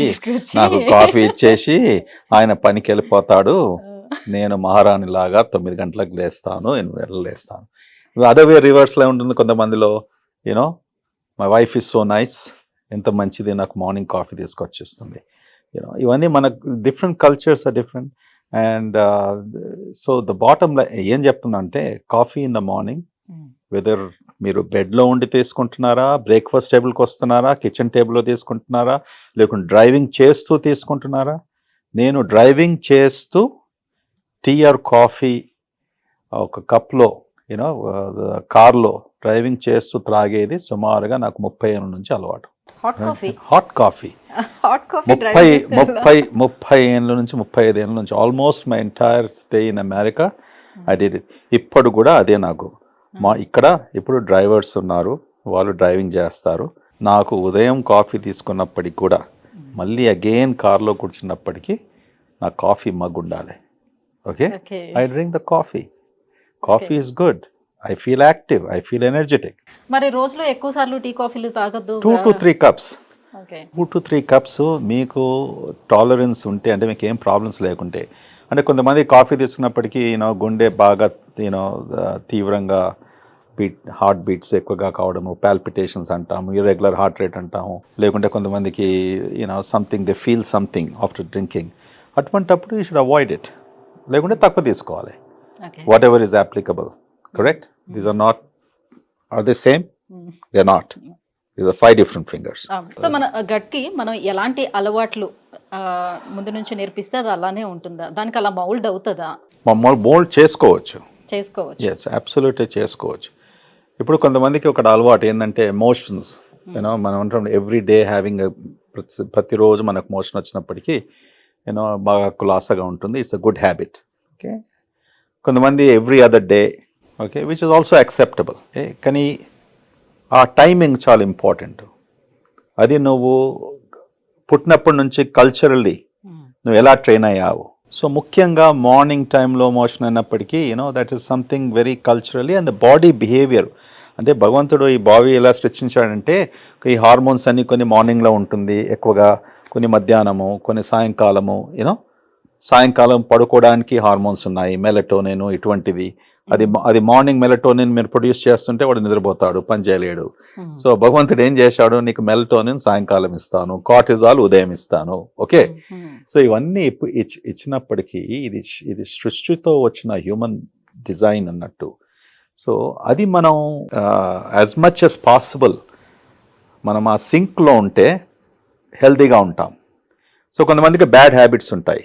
నాకు కాఫీ ఇచ్చేసి ఆయన పనికి వెళ్ళిపోతాడు, నేను మహారాణి లాగా 9 గంటలకు లేస్తాను, 8 గంటలకు లేస్తాను. అదే రివర్స్లో ఉంటుంది కొంతమందిలో. My wife is so nice, ఎంత మంచిది, నాకు మార్నింగ్ కాఫీ తీసుకొచ్చేస్తుంది. ఇవన్నీ మనకు different cultures are different. And so the bottom line ఏం చెప్తున్నా అంటే, coffee in the morning, whether మీరు బెడ్లో ఉండి తీసుకుంటున్నారా, బ్రేక్ఫాస్ట్ టేబుల్కి వస్తున్నారా, కిచెన్ టేబుల్లో తీసుకుంటున్నారా, లేకుంటే డ్రైవింగ్ చేస్తూ తీసుకుంటున్నారా. నేను డ్రైవింగ్ చేస్తూ టీ ఆర్ కాఫీ ఒక కప్లో, కార్లో డ్రైవింగ్ చేస్తూ త్రాగేది సుమారుగా నాకు 30 ఏళ్ళ నుంచి అలవాటు. హాట్ కాఫీ 30 ఏళ్ళ నుంచి 35 ఏళ్ళ నుంచి, almost my entire stay in America I did it. ఇప్పుడు కూడా అదే నాకు. ఇక్కడ ఇప్పుడు డ్రైవర్స్ ఉన్నారు, వాళ్ళు డ్రైవింగ్ చేస్తారు. నాకు ఉదయం కాఫీ తీసుకున్నప్పటికి కూడా మళ్ళీ అగైన్ కార్లో కూర్చున్నప్పటికీ నాకు కాఫీ మగ్ ఉండాలి. Okay, I drink the coffee. Coffee is good. I feel active, I feel energetic. మరి రోజులో ఎక్కువ సార్లు టీ కాఫీలు తాగొద్దు. 2 to 3 cups. Okay, 2 to 3 cups మీకు టాలరెన్స్ ఉంటే, అంటే మీకు ఏం ప్రాబ్లమ్స్ లేకుంటే. అంటే కొంతమంది కాఫీ తీసుకున్నప్పటికీ గుండె బాగా తీవ్రంగా హార్ట్ బీట్స్ ఎక్కువగా కావడము, పాల్పిటేషన్స్ అంటాము, ఇర్రెగ్యులర్ హార్ట్ రేట్ అంటాము. లేకుంటే కొంతమందికి something they feel something after drinking. అటువంటప్పుడు యూ షుడ్ అవాయిడ్ ఇట్. లేకుంటే తక్కువ తీసుకోవాలి. What ever is applicable. Correct? These are they same? They're not. These are 5 different fingers. So మన గట్కి మనం ఎలాంటి అలవాట్లు ముందు నుంచి నేర్పిస్తే అది అలానే ఉంటుందా? దానికి అలా మౌల్డ్ అవుతుందా? మౌల్డ్ చేసుకోవచ్చు. ఎస్, అబ్సల్యూట్లీ చేసుకోవచ్చు. ఇప్పుడు కొంతమందికి ఒక అలవాటు ఏంటంటే ఎమోషన్స్. మనం అంటాం ఎవ్రీ డే హ్యావింగ్, ప్రతిరోజు మనకు మోషన్ వచ్చినప్పటికీ బాగా కులాసగా ఉంటుంది. It's a good habit. Okay, కొంతమంది every other day, okay, which is also acceptable. కానీ ఆ టైమింగ్ చాలా ఇంపార్టెంట్. అది నువ్వు పుట్టినప్పటి నుంచి కల్చరల్లీ నువ్వు ఎలా ట్రైన్ అయ్యావు. సో ముఖ్యంగా మార్నింగ్ టైంలో మోషన్ అయినప్పటికీ that is something very culturally. And the body behaviour, అంటే భగవంతుడు ఈ బాడీ ఎలా సృష్టించాడంటే, ఈ హార్మోన్స్ అన్ని కొన్ని మార్నింగ్లో ఉంటుంది ఎక్కువగా, కొన్ని మధ్యాహ్నము, కొన్ని సాయంకాలము. సాయంకాలం పడుకోవడానికి హార్మోన్స్ ఉన్నాయి, మెలటోనిన్ ఇటువంటివి. అది మార్నింగ్ మెలటోనిన్ మీరు ప్రొడ్యూస్ చేస్తుంటే వాడు నిద్రపోతాడు, పని చేయలేడు. సో భగవంతుడు ఏం చేశాడు, నీకు మెలటోనిన్ సాయంకాలం ఇస్తాను, కార్టిజాల్ ఉదయం ఇస్తాను. ఓకే, సో ఇవన్నీ ఇచ్చినప్పటికీ ఇది సృష్టితో వచ్చిన హ్యూమన్ డిజైన్ అన్నట్టు. సో అది మనం యాజ్ మచ్ యాజ్ పాసిబుల్ మనం ఆ సింక్లో ఉంటే హెల్తీగా ఉంటాం. సో కొంతమందికి బ్యాడ్ హ్యాబిట్స్ ఉంటాయి.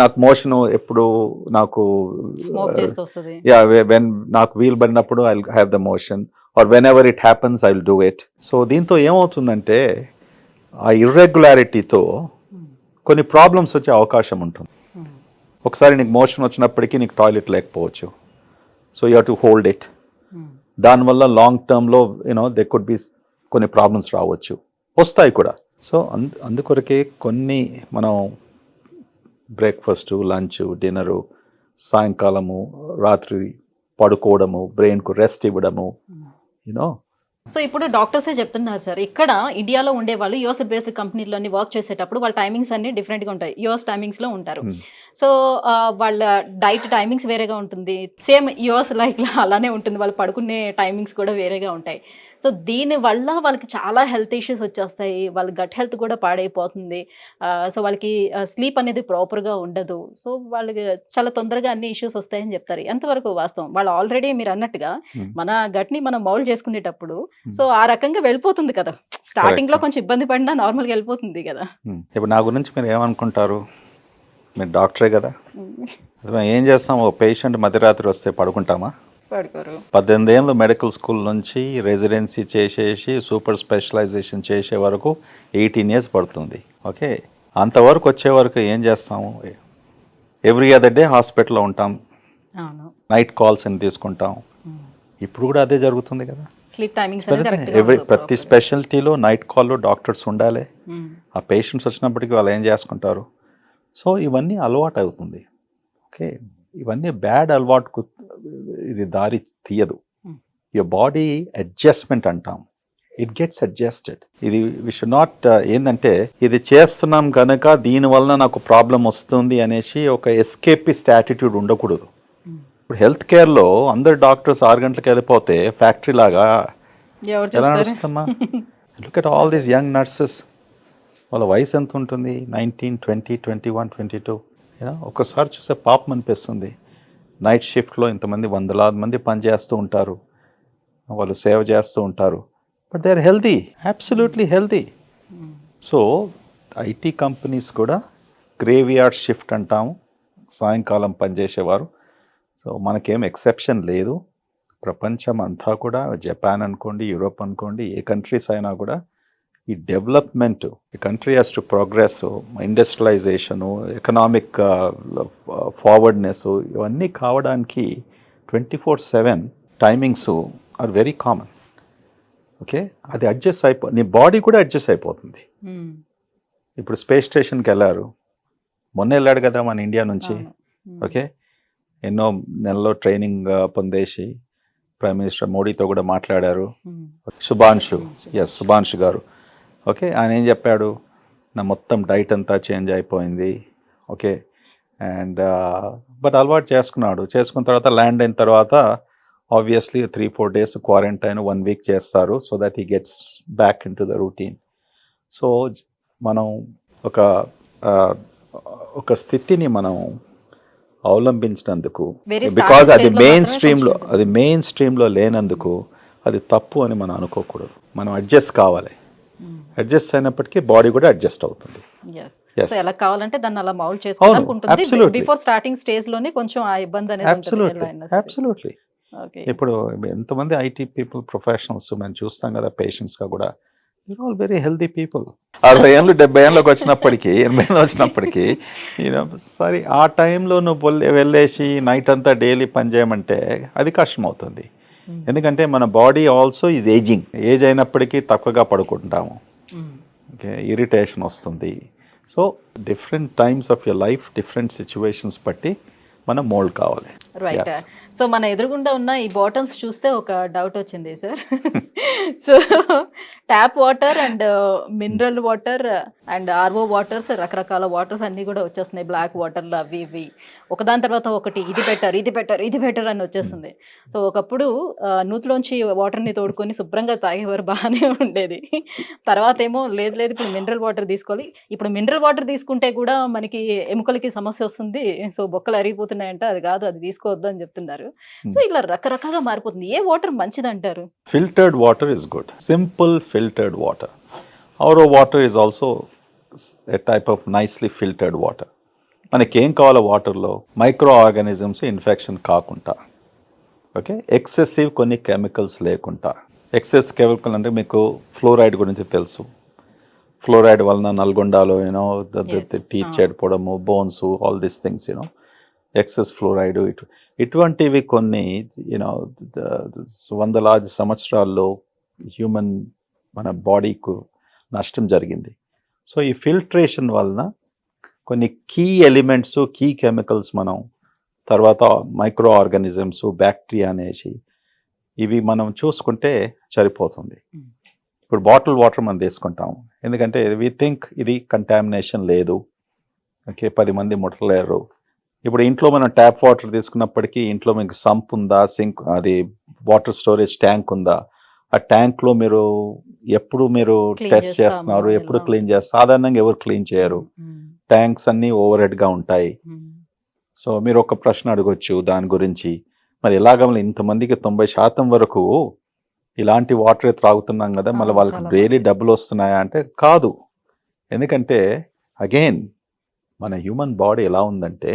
నాకు మోషన్ ఎప్పుడు నాకు వెన్ నాకు వీలు పడినప్పుడు I have the motion, or whenever it happens I will do it. So దీంతో ఏమవుతుందంటే ఆ ఇర్రెగ్యులారిటీతో కొన్ని ప్రాబ్లమ్స్ వచ్చే అవకాశం ఉంటుంది. ఒకసారి నీకు మోషన్ వచ్చినప్పటికీ నీకు టాయిలెట్ లేకపోవచ్చు. So you have to hold it. దానివల్ల లాంగ్ టర్మ్లో దే కుడ్ బి కొన్ని ప్రాబ్లమ్స్ రావచ్చు, వస్తాయి కూడా. సో అందుకొరకే కొన్ని మనం బ్రేక్ఫాస్ట్, లంచ్, డిన్నరు, సాయంకాలము, రాత్రి పడుకోవడము, బ్రెయిన్కు రెస్ట్ ఇవ్వడము, సో ఇప్పుడు డాక్టర్సే చెప్తున్నారు సార్, ఇక్కడ ఇండియాలో ఉండే వాళ్ళు యుఎస్ బేస్డ్ కంపెనీలోని వర్క్ చేసేటప్పుడు వాళ్ళ టైమింగ్స్ అన్ని డిఫరెంట్గా ఉంటాయి. యుఎస్ టైమింగ్స్లో ఉంటారు. సో వాళ్ళ డైట్ టైమింగ్స్ వేరేగా ఉంటుంది. సేమ్ యుఎస్ లైక్ అలానే ఉంటుంది. వాళ్ళు పడుకునే టైమింగ్స్ కూడా వేరేగా ఉంటాయి. సో దీనివల్ల వాళ్ళకి చాలా హెల్త్ ఇష్యూస్ వచ్చేస్తాయి. వాళ్ళ గట్ హెల్త్ కూడా పాడైపోతుంది. సో వాళ్ళకి స్లీప్ అనేది ప్రాపర్గా ఉండదు. సో వాళ్ళకి చాలా తొందరగా అన్ని ఇష్యూస్ వస్తాయని చెప్తారు. ఎంతవరకు వాస్తవం? వాళ్ళు ఆల్రెడీ మీరు అన్నట్టుగా మన గట్ని మనం మౌల్డ్ చేసుకునేటప్పుడు సో ఆ రకంగా వెళ్ళిపోతుంది కదా. స్టార్టింగ్ లో కొంచెం ఇబ్బంది పడినా నార్మల్గా వెళ్ళిపోతుంది కదా. ఇప్పుడు నా గురించి మీరు ఏమనుకుంటారు? మీరు డాక్టరే కదా. ఏం చేస్తాం? ఓ పేషెంట్ మధ్యరాత్రి వస్తే పడుకుంటామా? పడుకోరు. 18 ఏళ్ళు మెడికల్ స్కూల్ నుంచి రెసిడెన్సీ చేసేసి సూపర్ స్పెషలైజేషన్ చేసే వరకు 18 years పడుతుంది. ఓకే, అంతవరకు వచ్చే వరకు ఏం చేస్తాము? ఎవ్రీ అదర్ డే హాస్పిటల్లో ఉంటాం, నైట్ కాల్స్ అని తీసుకుంటాం. ఇప్పుడు కూడా అదే జరుగుతుంది కదా. స్లీప్ టైమింగ్స్ ప్రతి స్పెషాలిటీలో నైట్ కాల్లో డాక్టర్స్ ఉండాలి. ఆ పేషెంట్స్ వచ్చినప్పటికీ వాళ్ళు ఏం చేసుకుంటారు? సో ఇవన్నీ అలవాటు అవుతుంది. ఓకే, ఇవన్నీ బ్యాడ్ అలవాటుకు ఇది దారి తీయదు. యువర్ బాడీ అడ్జస్ట్మెంట్ అంటాం, ఇట్ గెట్స్ అడ్జస్టెడ్. ఇది వి షుడ్ నాట్ ఏంటంటే ఇది చేస్తున్నాం కనుక దీనివల్ల నాకు ప్రాబ్లం వస్తుంది అనేసి ఒక ఎస్కేపిస్ట్ యాటిట్యూడ్ ఉండకూడదు. ఇప్పుడు హెల్త్ కేర్లో అందరు డాక్టర్స్ 6 గంటలకు వెళ్ళిపోతే ఫ్యాక్టరీ లాగా ఎలా నడుస్తామా? Look at all these young nurses. వాళ్ళ వయసు ఎంత ఉంటుంది? 19, 20, 21, 22. ఒక్కసారి చూస్తే పాపం అనిపిస్తుంది. నైట్ షిఫ్ట్లో ఇంతమంది 100,000 మంది పనిచేస్తూ ఉంటారు, వాళ్ళు సేవ చేస్తూ ఉంటారు. But they are healthy, absolutely healthy. So IT companies కూడా గ్రేవ్యార్డ్ షిఫ్ట్ అంటాము, సాయంకాలం పనిచేసేవారు. సో మనకేం ఎక్సెప్షన్ లేదు. ప్రపంచం అంతా కూడా, జపాన్ అనుకోండి, యూరోప్ అనుకోండి, ఏ కంట్రీస్ అయినా కూడా ఈ డెవలప్మెంట్, ఈ country has to progress, industrialization, economic forwardness, ఇవన్నీ కావడానికి 24/7 timings are very common. Okay, అది అడ్జస్ట్ నీ బాడీ కూడా అడ్జస్ట్ అయిపోతుంది. ఇప్పుడు స్పేస్ స్టేషన్కి వెళ్ళారు, మొన్న వెళ్ళాడు కదా మన ఇండియా నుంచి. ఓకే, ఎన్నో నెలలో ట్రైనింగ్ పొందేసి ప్రైమ్ మినిస్టర్ మోడీతో కూడా మాట్లాడారు. సుభాంషు గారు. ఓకే, ఆయన ఏం చెప్పాడు? నా మొత్తం డైట్ అంతా చేంజ్ అయిపోయింది. ఓకే, అండ్ బట్ అలవాటు చేసుకున్న తర్వాత ల్యాండ్ అయిన తర్వాత ఆబ్వియస్లీ 3-4 days క్వారంటైన్, 1 week చేస్తారు, so that he gets back in to the routine. So మనం ఒక స్థితిని మనం అవలంబించినందుకు, బికాజ్ అది మెయిన్ స్ట్రీమ్లో లేనందుకు అది తప్పు అని మనం అనుకోకూడదు. మనం అడ్జస్ట్ కావాలి. అడ్జస్ట్ అయినప్పటికీ బాడీ కూడా అడ్జస్ట్ అవుతుంది. ఎలా కావాలంటే దాన్ని అలా మౌల్డ్ చేసుకోవాలి. బిఫోర్ స్టార్టింగ్ స్టేజ్ లోనే కొంచెం ఆ ఇబ్బంది అనేది అబ్సల్యూట్లీ. ఇప్పుడు ఎంతమంది ఐటీ పీపుల్, ప్రొఫెషనల్స్ మనం చూస్తాం కదా, పేషెంట్స్గా కూడా you're all very healthy people. 60 ఏళ్ళు 70 ఏళ్ళకి వచ్చినప్పటికీ, 80 ఏళ్ళు వచ్చినప్పటికీ సరే ఆ టైంలో నువ్వు వెళ్ళేసి నైట్ అంతా డైలీ పని చేయమంటే అది కష్టం అవుతుంది. ఎందుకంటే మన body also is ageing. Age అయినప్పటికీ తక్కువగా పడుకుంటాము. ఓకే, ఇరిటేషన్ వస్తుంది. So different times of your life, different situations బట్టి మనం మోల్డ్ కావాలి. రైట్. సో మన ఎదురుగుండా ఉన్న ఈ బాటిల్స్ చూస్తే ఒక డౌట్ వచ్చింది sir. So tap water and mineral water and RO waters, రకరకాల వాటర్స్ అన్నీ కూడా వచ్చేస్తున్నాయి. బ్లాక్ వాటర్లు అవి ఇవి ఒకదాని తర్వాత ఒకటి, ఇది బెటర్ అని వచ్చేస్తుంది. సో ఒకప్పుడు నూతిలోంచి వాటర్ని తోడుకొని శుభ్రంగా తాగేవారు, బాగానే ఉండేది. తర్వాత ఏమో లేదు ఇప్పుడు మినరల్ వాటర్ తీసుకోవాలి. ఇప్పుడు మినరల్ వాటర్ తీసుకుంటే కూడా మనకి ఎముకలకి సమస్య వస్తుంది, సో బొక్కలు అరిగిపోతున్నాయంట, అది కాదు, అది తీసుకోవద్దు అని చెప్తున్నారు. సో ఇలా రకరకాలుగా మారిపోతుంది. ఏ వాటర్ మంచిది అంటారు? Filtered water is good. Simple filtered water. RO water is also a type of nicely filtered water. మనకేం కావాలో వాటర్లో మైక్రో ఆర్గానిజమ్స్ ఇన్ఫెక్షన్ కాకుండా, ఓకే, ఎక్సెసివ్ కొన్ని కెమికల్స్ లేకుండా, ఎక్సెస్ కెమికల్ అంటే మీకు ఫ్లోరైడ్ గురించి తెలుసు. ఫ్లోరైడ్ వలన నల్గొండలో టీత్ చెడిపోవడము, bones, all these things excess fluoride ఇటువంటివి కొన్ని వందలాది సంవత్సరాల్లో హ్యూమన్ మన బాడీకు నష్టం జరిగింది. సో ఈ ఫిల్ట్రేషన్ వలన కొన్ని కీ ఎలిమెంట్స్, కీ కెమికల్స్ మనం తర్వాత మైక్రో ఆర్గానిజమ్స్, బ్యాక్టీరియా అనేసి ఇవి మనం చూసుకుంటే సరిపోతుంది. ఇప్పుడు బాటిల్ వాటర్ మనం తీసుకుంటాం, ఎందుకంటే వి థింక్ ఇది కంటామినేషన్ లేదు, ఓకే 10 మంది ముట్టలేరు. ఇప్పుడు ఇంట్లో మనం ట్యాప్ వాటర్ తీసుకున్నప్పటికీ ఇంట్లో మీకు సంప్ ఉందా, సింక్, అది వాటర్ స్టోరేజ్ ట్యాంక్ ఉందా, ఆ ట్యాంక్లో మీరు ఎప్పుడు టెస్ట్ చేస్తున్నారు, ఎప్పుడు క్లీన్ చేస్తారు? సాధారణంగా ఎవరు క్లీన్ చేయరు, ట్యాంక్స్ అన్నీ ఓవర్ హెడ్గా ఉంటాయి. సో మీరు ఒక ప్రశ్న అడగొచ్చు దాని గురించి, మరి ఎలాగ ఇంతమందికి 90% వరకు ఇలాంటి వాటరే త్రాగుతున్నాం కదా, మళ్ళీ వాళ్ళకి డైలీ డబ్బులు వస్తున్నాయా అంటే కాదు. ఎందుకంటే అగైన్ మన హ్యూమన్ బాడీ ఎలా ఉందంటే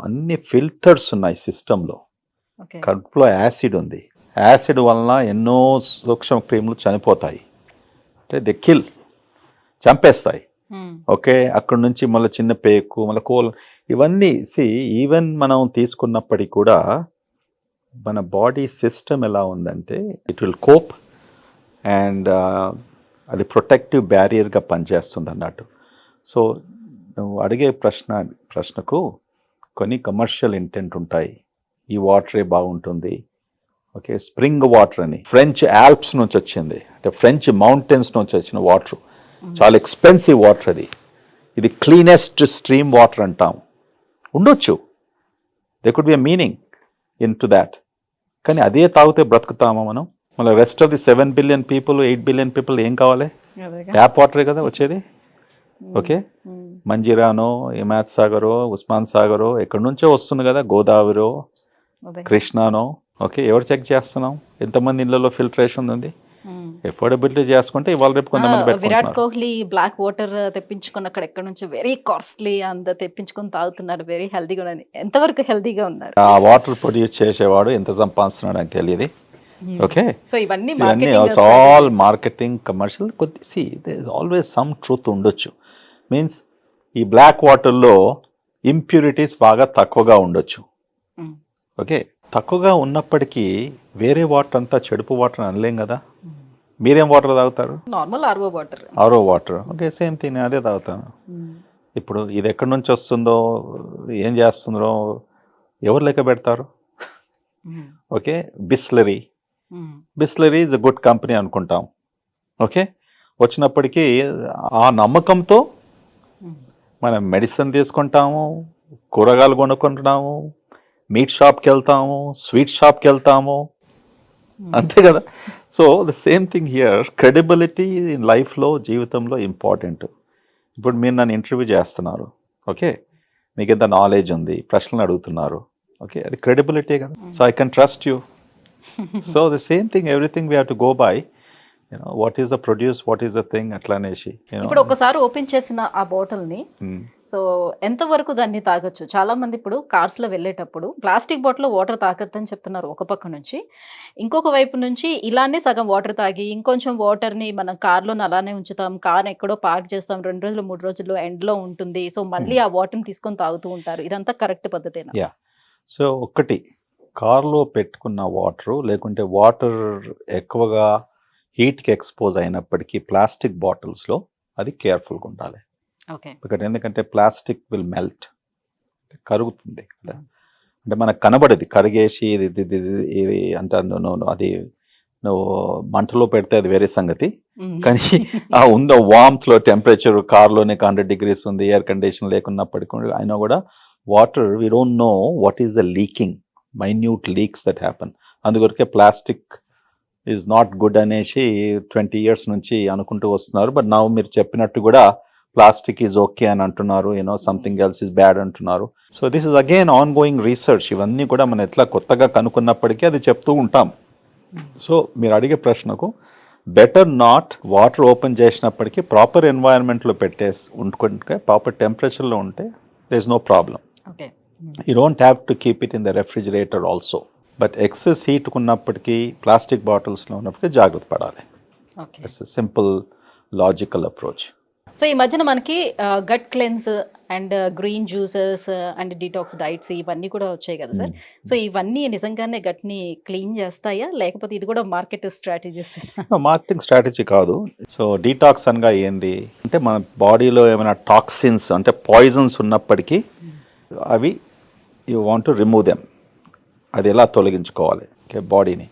అన్ని ఫిల్టర్స్ ఉన్నాయి సిస్టంలో. కడుపులో యాసిడ్ ఉంది, యాసిడ్ వలన ఎన్నో సూక్ష్మ క్రిములు చనిపోతాయి, అంటే ది కిల్, చంపేస్తాయి. ఓకే, అక్కడ నుంచి మళ్ళీ చిన్న పేకు, మళ్ళీ కోల్, ఇవన్నీ ఈవెన్ మనం తీసుకున్నప్పటికీ కూడా మన బాడీ సిస్టమ్ ఎలా ఉందంటే ఇట్ విల్ కోప్ అండ్ అది ప్రొటెక్టివ్ బ్యారియర్గా పనిచేస్తుంది అన్నట్టు. సో నువ్వు అడిగే ప్రశ్నకు కొన్ని కమర్షియల్ ఇంటెంట్ ఉంటాయి. ఈ వాటరే బాగుంటుంది, ఓకే. స్ప్రింగ్ వాటర్ అని ఫ్రెంచ్ ఆల్ప్స్ నుంచి వచ్చింది, అంటే ఫ్రెంచ్ మౌంటైన్స్ నుంచి వచ్చిన వాటర్, చాలా ఎక్స్పెన్సివ్ వాటర్ అది. ఇది క్లీనెస్ట్ స్ట్రీమ్ వాటర్ అంటాం. ఉండొచ్చు, they could be a meaning in to that, కానీ అదే తాగితే బ్రతుకుతామా మనం? మళ్ళీ rest of the 7 billion people, 8 billion people ఏం కావాలి? ట్యాప్ వాటరే కదా వచ్చేది. ఓకే, మంజీరానో, హిమాయత్ సాగరో, ఉస్మాన్ సాగరో ఎక్కడి నుంచో వస్తుంది కదా, గోదావరిలో, కృష్ణానో. ఓకే, ఎవరు చెక్ చేస్తున్నాం? ఎంతమంది ఇళ్లలో ఫిల్టరేషన్ ఉంది? ఎఫోర్డబిలిటీ చేసుకుంటే ఇవాళ రేపు కొంతమంది విరాట్ కోహ్లీ బ్లాక్ వాటర్ తెప్పించుకుని అక్కడ ఎక్కడ నుంచి వెరీ కాస్ట్లీ అంత తెప్పించుకొని తాగుతున్నారు, వెరీ హెల్దీగా. ఎంతవరకు హెల్దీగా ఉన్నారు? ఆ వాటర్ ప్రొడ్యూస్ చేసేవాడు ఎంత సంపాదిస్తున్నాడు నాకు తెలియదు. ఓకే, సో ఇవన్నీ all marketing, commercial. Always some truth ఉండొచ్చు. మీన్స్ ఈ బ్లాక్ వాటర్లో ఇంప్యూరిటీస్ బాగా తక్కువగా ఉండొచ్చు. ఓకే, తక్కువగా ఉన్నప్పటికీ వేరే వాటర్ అంతా చెడుపు వాటర్ అనలేం కదా. మీరేం వాటర్ తాగుతారు? Normal RO water. RO water, okay, same thing, నేను అదే తాగుతాను. ఇప్పుడు ఇది ఎక్కడి నుంచి వస్తుందో, ఏం చేస్తుందో ఎవరు లెక్క పెడతారు? Okay, Bisleri is a good company అనుకుంటాం. ఓకే, వచ్చినప్పటికీ ఆ నమ్మకంతో మనం మెడిసిన్ తీసుకుంటాము, కూరగాయలు కొనుక్కుంటున్నాము, మీట్ షాప్కి వెళ్తాము, స్వీట్ షాప్కి వెళ్తాము, అంతే కదా. So the same thing here, credibility in లైఫ్లో, జీవితంలో ఇంపార్టెంట్. ఇప్పుడు మీరు నన్ను ఇంటర్వ్యూ చేస్తున్నారు, ఓకే, మీకు ఎంత నాలెడ్జ్ ఉంది, ప్రశ్నలు అడుగుతున్నారు, ఓకే, అది క్రెడిబిలిటీ కదా. So I can trust you. So the same thing, everything we have to go by what is the produce, what is the thing, అట్లా అనేసి. ఇప్పుడు ఒకసారి ఓపెన్ చేసిన ఆ బాటిల్ ని సో ఎంత వరకు దాన్ని తాగొచ్చు? చాలా మంది ఇప్పుడు కార్స్ లో వెళ్ళేటప్పుడు ప్లాస్టిక్ బాటిల్ వాటర్ తాగొద్దని చెప్తున్నారు ఒక పక్క నుంచి, ఇంకొక వైపు నుంచి ఇలానే సగం వాటర్ తాగి ఇంకొంచెం వాటర్ ని మనం కార్లో అలానే ఉంచుతాం, కార్ ఎక్కడో పార్క్ చేస్తాం, 2 రోజులు 3 రోజులు ఎండ్ లో ఉంటుంది, సో మళ్ళీ ఆ వాటర్ ని తీసుకొని తాగుతూ ఉంటారు. ఇదంతా కరెక్ట్ పద్ధతేనా? యా, సో ఒకటి, కార్లో పెట్టుకున్న వాటరు, లేకుంటే వాటర్ ఎక్కువగా హీట్కి ఎక్స్పోజ్ అయినప్పటికీ ప్లాస్టిక్ బాటిల్స్లో అది కేర్ఫుల్గా ఉండాలి. ఓకే, ఎందుకంటే ప్లాస్టిక్ విల్ మెల్ట్, కరుగుతుంది కదా, అంటే మనకు కనబడేది కరిగేసి ఇది అంటే అది నువ్వు మంటలో పెడితే అది వేరే సంగతి, కానీ ఆ ఉందో వామ్త్లో టెంపరేచర్ కార్లోనే 100 degrees ఉంది, ఎయిర్ కండిషన్ లేకున్నప్పటికీ అయినా కూడా water we don't know what is the leaking, minute leaks that happen. అందుకొరకే ప్లాస్టిక్ ఈజ్ నాట్ గుడ్ అనేసి 20 years నుంచి అనుకుంటూ వస్తున్నారు. బట్ నా మీరు చెప్పినట్టు కూడా ప్లాస్టిక్ ఈజ్ ఓకే అని అంటున్నారు, సంథింగ్ ఎల్స్ ఈజ్ బ్యాడ్ అంటున్నారు. So this is again on going research. ఇవన్నీ కూడా మనం ఎట్లా కొత్తగా కనుక్కున్నప్పటికీ అది చెప్తూ ఉంటాం. సో మీరు అడిగే ప్రశ్నకు బెటర్ నాట్, వాటర్ ఓపెన్ చేసినప్పటికీ ప్రాపర్ ఎన్వైరన్మెంట్లో ఉంటుకుంటే, ప్రాపర్ టెంపరేచర్లో ఉంటే there is no problem. Okay. You don't have to keep it in the refrigerator also. But excess heat ఉన్నప్పటికీ ప్లాస్టిక్ బాటిల్స్లో ఉన్నప్పటికీ జాగ్రత్త పడాలి. Okay. It's a simple logical approach. So ఈ మధ్యన మనకి gut cleanse and green juices and detox diets ఇవన్నీ కూడా వచ్చాయి కదా సార్. సో ఇవన్నీ నిజంగానే గట్ని క్లీన్ చేస్తాయా, లేకపోతే ఇది కూడా మార్కెట్ స్ట్రాటజీస్? మార్కెటింగ్ స్ట్రాటజీ కాదు. సో డీటాక్స్ అనగా ఏంది అంటే మన బాడీలో ఏమైనా టాక్సిన్స్ అంటే పాయిజన్స్ ఉన్నప్పటికీ అవి you want to remove them. అది ఎలా తొలగించుకోవాలి బాడీని.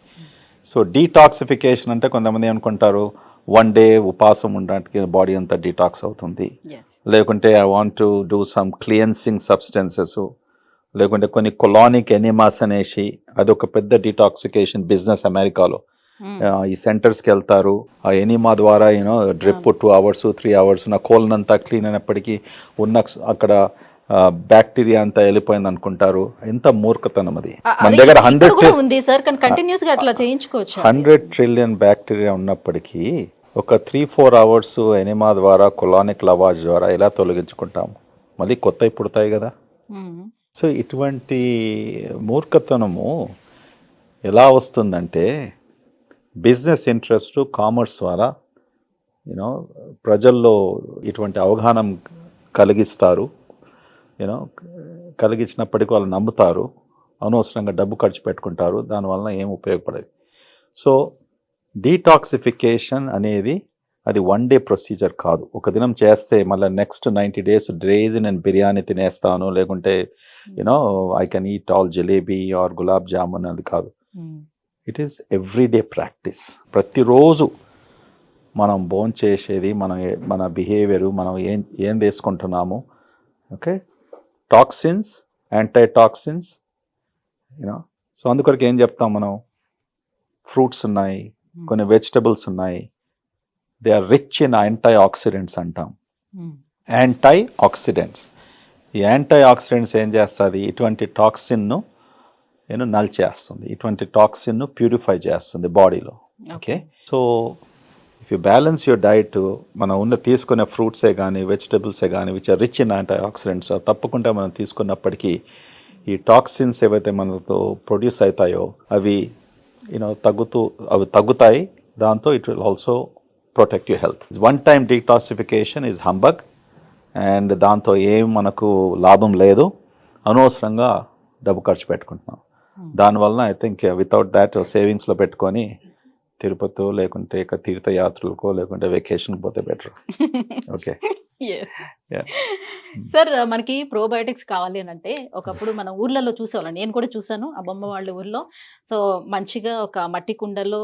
సో డీటాక్సిఫికేషన్ అంటే కొంతమంది అనుకుంటారు 1 day ఉపాసం ఉండడానికి బాడీ అంతా డీటాక్స్ అవుతుంది, లేకుంటే I want to do some cleansing substances, లేకుంటే కొన్ని కొలానిక్ ఎనిమాస్ అనేసి అదొక పెద్ద డీటాక్సికేషన్ బిజినెస్ అమెరికాలో. ఈ సెంటర్స్కి వెళ్తారు, ఆ ఎనిమా ద్వారా డ్రిప్ 2 hours 3 hours నా కోల్నంతా క్లీన్ అయినప్పటికీ ఉన్న అక్కడ బ్యాక్టీరియా అంతా వెళ్ళిపోయింది అనుకుంటారు. ఎంత మూర్ఖతనం అది. మన దగ్గర 100 trillion బ్యాక్టీరియా ఉన్నప్పటికీ ఒక 3-4 hours ఎనిమా ద్వారా కొలానిక్ లవాజ్ ద్వారా ఎలా తొలగించుకుంటాము? మళ్ళీ కొత్తవి పుడతాయి కదా. సో ఇటువంటి మూర్ఖతనము ఎలా వస్తుందంటే బిజినెస్ ఇంట్రెస్ట్ కామర్స్ ద్వారా ప్రజల్లో ఇటువంటి అవగాహన కలిగిస్తారు. కలిగించినప్పటికీ వాళ్ళు నమ్ముతారు, అనవసరంగా డబ్బు ఖర్చు పెట్టుకుంటారు, దానివల్ల ఏం ఉపయోగపడదు. సో డీటాక్సిఫికేషన్ అనేది అది 1 day ప్రొసీజర్ కాదు. ఒక దినం చేస్తే మళ్ళీ నెక్స్ట్ 90 days డేస్ నేను బిర్యానీ తినేస్తాను, లేకుంటే I can eat all jalebi or gulab jamun అది కాదు. It is everyday practice. ప్రతిరోజు మనం భోంచేసేది మన బిహేవియరు, మనం ఏం తీసుకుంటున్నాము, ఓకే, టాక్సిన్స్, యాంటీటాక్సిన్స్, సో అందుకొరకు ఏం చెప్తాం మనం, ఫ్రూట్స్ ఉన్నాయి, కొన్ని వెజిటబుల్స్ ఉన్నాయి, they are rich in antioxidants అంటాం. యాంటీ ఆక్సిడెంట్స్, ఈ యాంటీ ఆక్సిడెంట్స్ ఏం చేస్తుంది, ఇటువంటి టాక్సిన్ను నల్ చేస్తుంది, ఇటువంటి టాక్సిన్ను ప్యూరిఫై చేస్తుంది బాడీలో. Okay, so if you balance your diet, మనం తీసుకునే ఫ్రూట్సే కానీ వెజిటబుల్సే కానీ which are rich in antioxidants తప్పకుండా మనం తీసుకున్నప్పటికీ ఈ టాక్సిన్స్ ఏవైతే మనతో ప్రొడ్యూస్ అవుతాయో అవి తగ్గుతాయి. దాంతో it will also protect your health. 1 time detoxification is humbug and దాంతో ఏం మనకు లాభం లేదు, అనవసరంగా డబ్బు ఖర్చు పెట్టుకుంటున్నాం. దానివల్ల ఐ థింక్ వితౌట్ దాట్ సేవింగ్స్లో పెట్టుకొని తిరుపతి లేకుంటే ఇక తీర్థయాత్రలకో లేకుంటే వెకేషన్ పోతే బెటర్. ఓకే సార్, మనకి ప్రోబయోటిక్స్ కావాలి అని అంటే ఒకప్పుడు మన ఊర్లలో చూసేవాళ్ళం, నేను కూడా చూసాను అమ్మమ్మ వాళ్ళ ఊర్లో. సో మంచిగా ఒక మట్టి కుండలో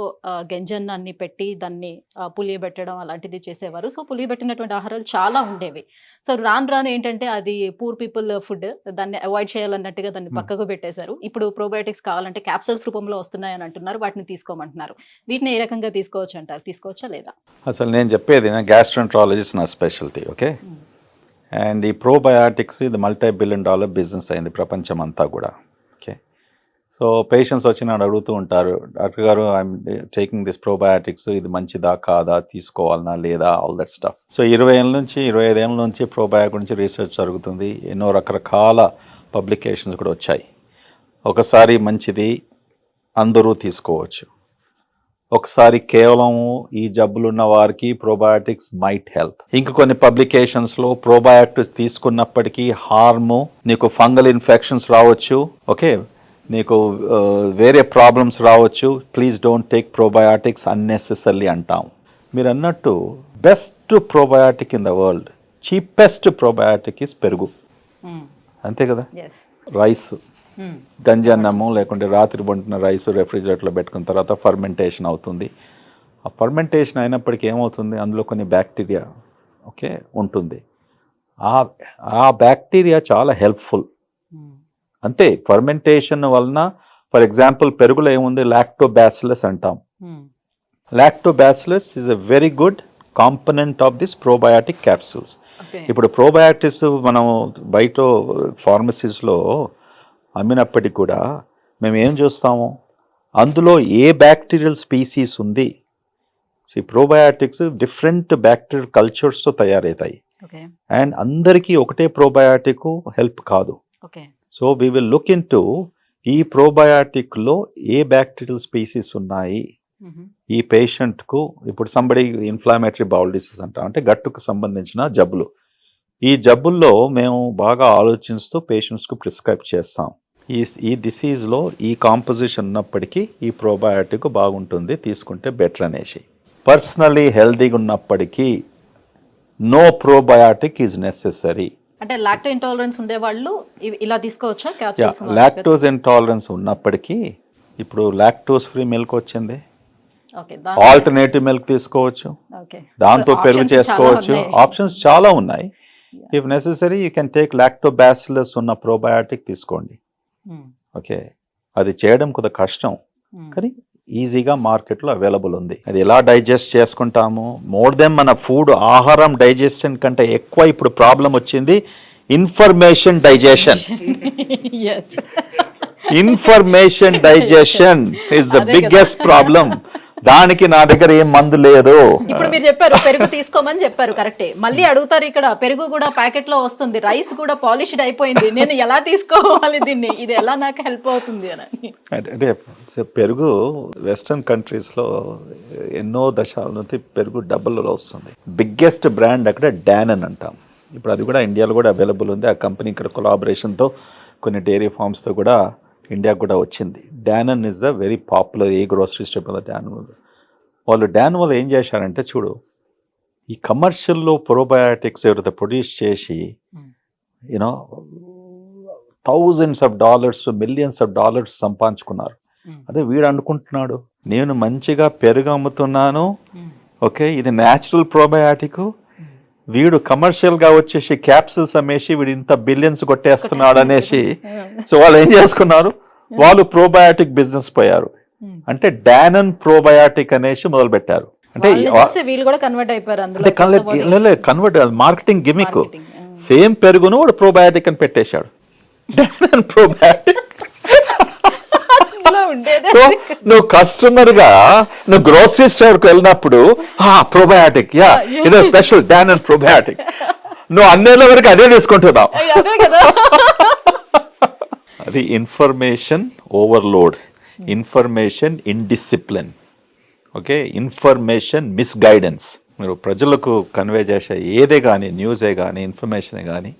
గంజన్నాన్ని పెట్టి దాన్ని పులియబెట్టడం అలాంటిది చేసేవారు. సో పులియబెట్టినటువంటి ఆహారాలు చాలా ఉండేవి. సో రాను ఏంటంటే అది పూర్ పీపుల్ ఫుడ్, దాన్ని అవాయిడ్ చేయాలన్నట్టుగా దాన్ని పక్కకు పెట్టేశారు. ఇప్పుడు ప్రోబయోటిక్స్ కావాలంటే క్యాప్సూల్స్ రూపంలో వస్తున్నాయని అంటున్నారు, వాటిని తీసుకోమంటున్నారు. వీటిని ఏ రకంగా తీసుకోవచ్చు అంటారు, తీసుకోవచ్చా లేదా? అసలు నేను చెప్పేది గ్యాస్ట్రోంట్రాలజిస్ట్ నా స్పెషాలిటీ. ఓకే, అండ్ ఈ ప్రోబయాటిక్స్ ఇది $multi-billion బిజినెస్ అయింది ప్రపంచం అంతా కూడా. ఓకే, సో పేషెంట్స్ వచ్చి నన్ను అడుగుతూ ఉంటారు, డాక్టర్ గారు ఐఎమ్ టేకింగ్ దిస్ ప్రోబయాటిక్స్, ఇది మంచిదా కాదా, తీసుకోవాలనా లేదా, ఆల్ దట్ స్టఫ్. సో 20 ఏళ్ళ నుంచి 25 ఏళ్ళ నుంచి ప్రోబయాటిక్ గురించి రీసెర్చ్ జరుగుతుంది. ఎన్నో రకరకాల పబ్లికేషన్స్ కూడా వచ్చాయి. ఒకసారి మంచిది, అందరూ తీసుకోవచ్చు. ఒకసారి కేవలం ఈ జబ్బులున్న వారికి ప్రోబయాటిక్స్ మైట్ హెల్ప్. ఇంక కొన్ని పబ్లికేషన్స్లో ప్రోబయాటిక్స్ తీసుకున్నప్పటికీ హార్మ్, నీకు ఫంగల్ ఇన్ఫెక్షన్స్ రావచ్చు, ఓకే, నీకు వేరే ప్రాబ్లమ్స్ రావచ్చు, please don't take probiotics unnecessary అంటాం. మీరు అన్నట్టు best probiotic in the world, cheapest probiotic is పెరుగు. అంతే కదా. రైస్, గంజి అన్నము లేకుంటే రాత్రి వండిన రైస్ రెఫ్రిజిరేటర్లో పెట్టుకున్న తర్వాత ఫర్మెంటేషన్ అవుతుంది. ఆ ఫర్మెంటేషన్ అయినప్పటికీ ఏమవుతుంది, అందులో కొన్ని బ్యాక్టీరియా ఓకే ఉంటుంది. ఆ బ్యాక్టీరియా చాలా హెల్ప్ఫుల్. అంతే, ఫర్మెంటేషన్ వలన ఫర్ ఎగ్జాంపుల్ పెరుగులో ఏముంది, లాక్టోబాసిలస్ అంటాం. Lactobacillus is a very good component of this probiotic capsules. ఇప్పుడు ప్రోబయాటిక్స్ మనం బయట ఫార్మసీస్లో అమ్మినప్పటికీ కూడా మేము ఏం చూస్తాము, అందులో ఏ బ్యాక్టీరియల్ స్పీసీస్ ఉంది. ప్రోబయాటిక్స్ డిఫరెంట్ బ్యాక్టీరియల్ కల్చర్స్తో తయారవుతాయి అండ్ అందరికీ ఒకటే ప్రోబయాటిక్ హెల్ప్ కాదు. So we will look into ఈ ప్రోబయాటిక్లో ఏ బ్యాక్టీరియల్ స్పీసీస్ ఉన్నాయి, ఈ పేషెంట్కు ఇప్పుడు సంబడి ఇన్ఫ్లామేటరీ బౌల్ డిసీజ్ అంటాం, అంటే గట్టుకు సంబంధించిన జబ్బులు. ఈ జబ్బుల్లో మేము బాగా ఆలోచిస్తూ పేషెంట్స్కు ప్రిస్క్రైబ్ చేస్తాం. ఈ డిసీజ్లో ఈ కాంపోజిషన్ ఉన్నప్పటికీ ఈ ప్రోబయాటిక్ బాగుంటుంది, తీసుకుంటే బెటర్ అనేసి. పర్సనలీ హెల్తీగా ఉన్నప్పటికీ నో ప్రోబయాటిక్ ఈజ్ నెసెసరీ. అంటే లాక్టో ఇంటాలరెన్స్ ఉండే వాళ్ళు ఇలా తీసుకోవచ్చా క్యాప్సూల్స్? లాక్టోజ్ ఇంటాలరెన్స్ ఉన్నప్పటికీ ఇప్పుడు లాక్టోజ్ ఫ్రీ మిల్క్ వచ్చింది, ఓకే, ఆల్టర్నేటివ్ మిల్క్ తీసుకోవచ్చు, దాంతో పెరుగు చేసుకోవచ్చు, ఆప్షన్స్ చాలా ఉన్నాయి. If necessary you can take Lactobacillus ఉన్న ప్రోబయాటిక్ తీసుకోండి. ఓకే, అది చేయడం కొద్దిగా కష్టం కానీ ఈజీగా మార్కెట్లో అవైలబుల్ ఉంది. అది ఎలా డైజెస్ట్ చేసుకుంటాము, మోర్ దెన్ మన ఫుడ్ ఆహారం డైజెషన్ కంటే ఎక్కువ ఇప్పుడు ప్రాబ్లం వచ్చింది information digestion. Information digestion is the biggest problem. దానికి నా దగ్గర ఏం మందు లేదు. ఇప్పుడు మీరు చెప్పారు పెరుగు తీసుకోమని చెప్పారు, కరెక్టే. మళ్ళీ అడుగుతారు ఇక్కడ పెరుగు కూడా ప్యాకెట్ లో వస్తుంది, రైస్ కూడా పాలిష్డ్ అయిపోయింది, నేను ఎలా తీసుకోవాలి దీన్ని, ఇది ఎలా నాకు హెల్ప్ అవుతుంది అని. అంటే పెరుగు వెస్టర్న్ కంట్రీస్లో ఎన్నో దశాల నుంచి పెరుగు డబ్బులలో వస్తుంది. బిగ్గెస్ట్ బ్రాండ్ అక్కడ డానన్ అంటాం. ఇప్పుడు అది కూడా ఇండియాలో కూడా అవైలబుల్ ఉంది. ఆ కంపెనీ ఇక్కడ కొలాబరేషన్తో కొన్ని డైరీ ఫార్మ్స్తో కూడా ఇండియాకు కూడా వచ్చింది. Danone is the very popular. ఏ గ్రోసరీ స్టోర్ డానన్. వాళ్ళు డాన్ వాళ్ళు ఏం చేశారంటే చూడు, ఈ కమర్షియల్లో ప్రోబయాటిక్స్ ఎవరైతే ప్రొడ్యూస్ చేసి you know thousands of dollars millions of dollars సంపాదించుకున్నారు. అదే వీడు అనుకుంటున్నాడు నేను మంచిగా పెరుగు అమ్ముతున్నాను, ఓకే ఇది న్యాచురల్ ప్రోబయాటిక్, వీడు కమర్షియల్గా వచ్చేసి క్యాప్సూల్స్ అమ్మేసి వీడు ఇంత బిలియన్స్ కొట్టేస్తున్నాడు అనేసి. సో వాళ్ళు ఏం చేసుకున్నారు, వాళ్ళు ప్రోబయాటిక్ బిజినెస్ పోయారు. అంటే డానన్ ప్రోబయాటిక్ అనేసి మొదలు పెట్టారు. అంటే వీళ్ళు కూడా కన్వర్ట్ అయిపోయారు. Convert marketing gimmick. సేమ్ పెరుగును వాడు ప్రోబయాటిక్ అని పెట్టేశాడు, డానన్ ప్రోబయాటిక్. సో నువ్వు కస్టమర్ గా నువ్వు గ్రోసరీ స్టోర్ కు వెళ్ళినప్పుడు ప్రోబయాటిక్ ఇదే స్పెషల్ డానన్ ప్రోబయాటిక్, నువ్వు అన్నేళ్ళ వరకు అదే తీసుకుంటున్నావు. అది information overload, information indiscipline, okay, information misguidance. మీరు ప్రజలకు కన్వే చేసే ఏదే కానీ న్యూసే కానీ ఇన్ఫర్మేషనే కానీ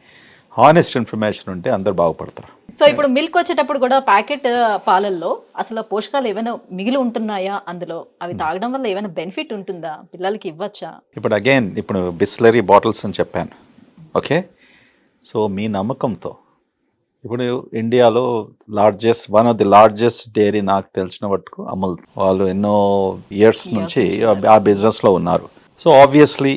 హానెస్ట్ ఇన్ఫర్మేషన్ ఉంటే అందరు బాగుపడతారు. సో ఇప్పుడు మిల్క్ వచ్చేటప్పుడు కూడా ప్యాకెట్ పాలల్లో అసలు పోషకాలు ఏమైనా మిగిలి ఉంటున్నాయా, అందులో అవి తాగడం వల్ల ఏమైనా బెనిఫిట్ ఉంటుందా, పిల్లలకి ఇవ్వచ్చా? ఇప్పుడు అగైన్ ఇప్పుడు బిస్లరీ బాటిల్స్ అని చెప్పాను, ఓకే. సో మీ నమ్మకంతో ఇప్పుడు ఇండియాలో one of the largest dairy నాకు తెలిసిన మట్టుకు అమూల్. వాళ్ళు ఎన్నో ఇయర్స్ నుంచి ఆ బిజినెస్లో ఉన్నారు. సో ఆబ్వియస్లీ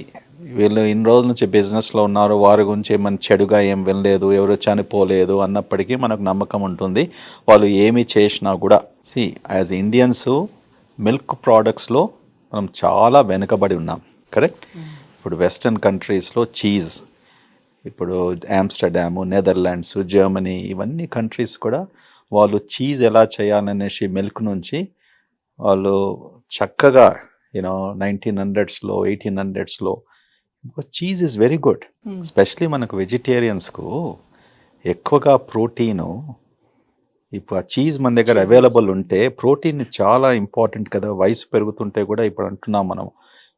వీళ్ళు ఇన్ని రోజుల నుంచి బిజినెస్లో ఉన్నారు, వారి గురించి ఏమైనా చెడుగా ఏం వినలేదు, ఎవరు చనిపోలేదు అన్నప్పటికీ మనకు నమ్మకం ఉంటుంది. వాళ్ళు ఏమి చేసినా కూడా యాజ్ ఇండియన్స్ మిల్క్ ప్రోడక్ట్స్లో మనం చాలా వెనుకబడి ఉన్నాం, కరెక్ట్. ఇప్పుడు వెస్టర్న్ కంట్రీస్లో చీజ్, ఇప్పుడు ఆమ్స్టర్డాము, నెదర్లాండ్స్, జర్మనీ ఇవన్నీ కంట్రీస్ కూడా వాళ్ళు చీజ్ ఎలా చేయాలనేసి మిల్క్ నుంచి వాళ్ళు చక్కగా 1900s, 1800s cheese is very good. Especially మనకు వెజిటేరియన్స్కు ఎక్కువగా ప్రోటీను, ఇప్పుడు ఆ చీజ్ మన దగ్గర అవైలబుల్ ఉంటే ప్రోటీన్ చాలా ఇంపార్టెంట్ కదా. వయసు పెరుగుతుంటే కూడా ఇప్పుడు అంటున్నాం మనం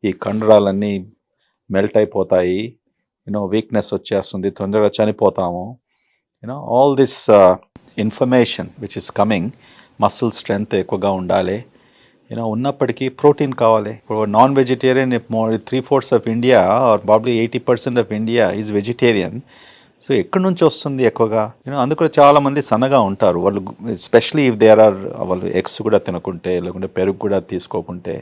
ఈ కండరాలన్నీ మెల్ట్ అయిపోతాయి, వీక్నెస్ వచ్చేస్తుంది, తొందరగా చనిపోతాము. All this information which is coming, muscle strength ఎక్కువగా ఉండాలి, ఉన్నప్పటికీ ప్రోటీన్ కావాలి. ఇప్పుడు non vegetarian 3/4 of India are probably 80% of India is vegetarian. So ఎక్కడి నుంచి వస్తుంది ఎక్కువగా, అందుకు చాలా మంది సన్నగా ఉంటారు వాళ్ళు, ఎస్పెషలీ ఇఫ్ దేర్ ఆర్ వాళ్ళు ఎగ్స్ కూడా తినకుంటే లేకుంటే పెరుగు కూడా తీసుకోకుంటే.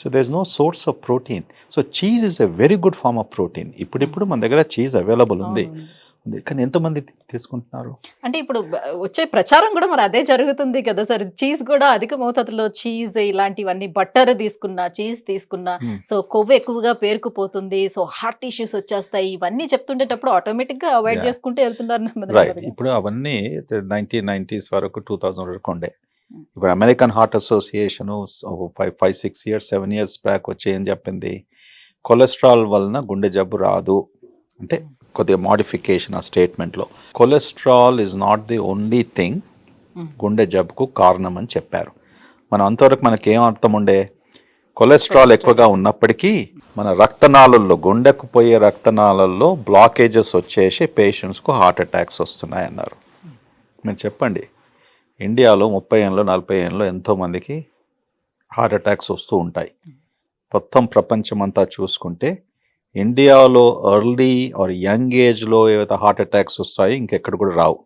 So there is no source of protein. So cheese is a very good form of protein. ఇప్పుడు మన దగ్గర చీజ్ అవైలబుల్ ఉంది, కానీ ఎంతమంది తీసుకుంటున్నారు అంటే ఇప్పుడు వచ్చే ప్రచారం కూడా మరి అదే జరుగుతుంది కదా సార్. చీజ్ కూడా అధిక మోతాదులో చీజ్ ఇలాంటివన్నీ, బట్టర్ తీసుకున్నా, చీజ్ తీసుకున్నా సో కొవ్వు ఎక్కువగా పేరుకుపోతుంది, సో హార్ట్ ఇష్యూస్ వచ్చేస్తాయి, ఇవన్నీ చెప్తుండేటప్పుడు ఆటోమేటిక్ గా అవాయిడ్ చేసుకుంటూ వెళ్తున్నారు. ఇప్పుడు అవన్నీ 1990s వరకు 2000 వరకు ఉండే. ఇప్పుడు American heart association 5-6 years 7 years back వచ్చి ఏం చెప్పింది, కొలెస్ట్రాల్ వలన గుండె జబ్బు రాదు అంటే కొద్దిగా మోడిఫికేషన్ ఆ స్టేట్మెంట్లో. Cholesterol is not the only thing గుండె జబ్బుకు కారణం అని చెప్పారు. మనం అంతవరకు మనకేం అర్థం ఉండే, కొలెస్ట్రాల్ ఎక్కువగా ఉన్నప్పటికీ మన రక్తనాళల్లో, గుండెకు పోయే రక్తనాళల్లో బ్లాకేజెస్ వచ్చేసి పేషెంట్స్కు హార్ట్ అటాక్స్ వస్తున్నాయి అన్నారు. మీరు చెప్పండి, ఇండియాలో 30 ఏళ్ళు 40 ఏళ్ళు ఎంతోమందికి హార్ట్ అటాక్స్ వస్తూ ఉంటాయి. మొత్తం ప్రపంచం అంతా చూసుకుంటే ఇండియాలో ఎర్లీ ఆర్ యంగ్ ఏజ్లో ఏవైతే హార్ట్ అటాక్స్ వస్తాయి ఇంకెక్కడ కూడా రావు.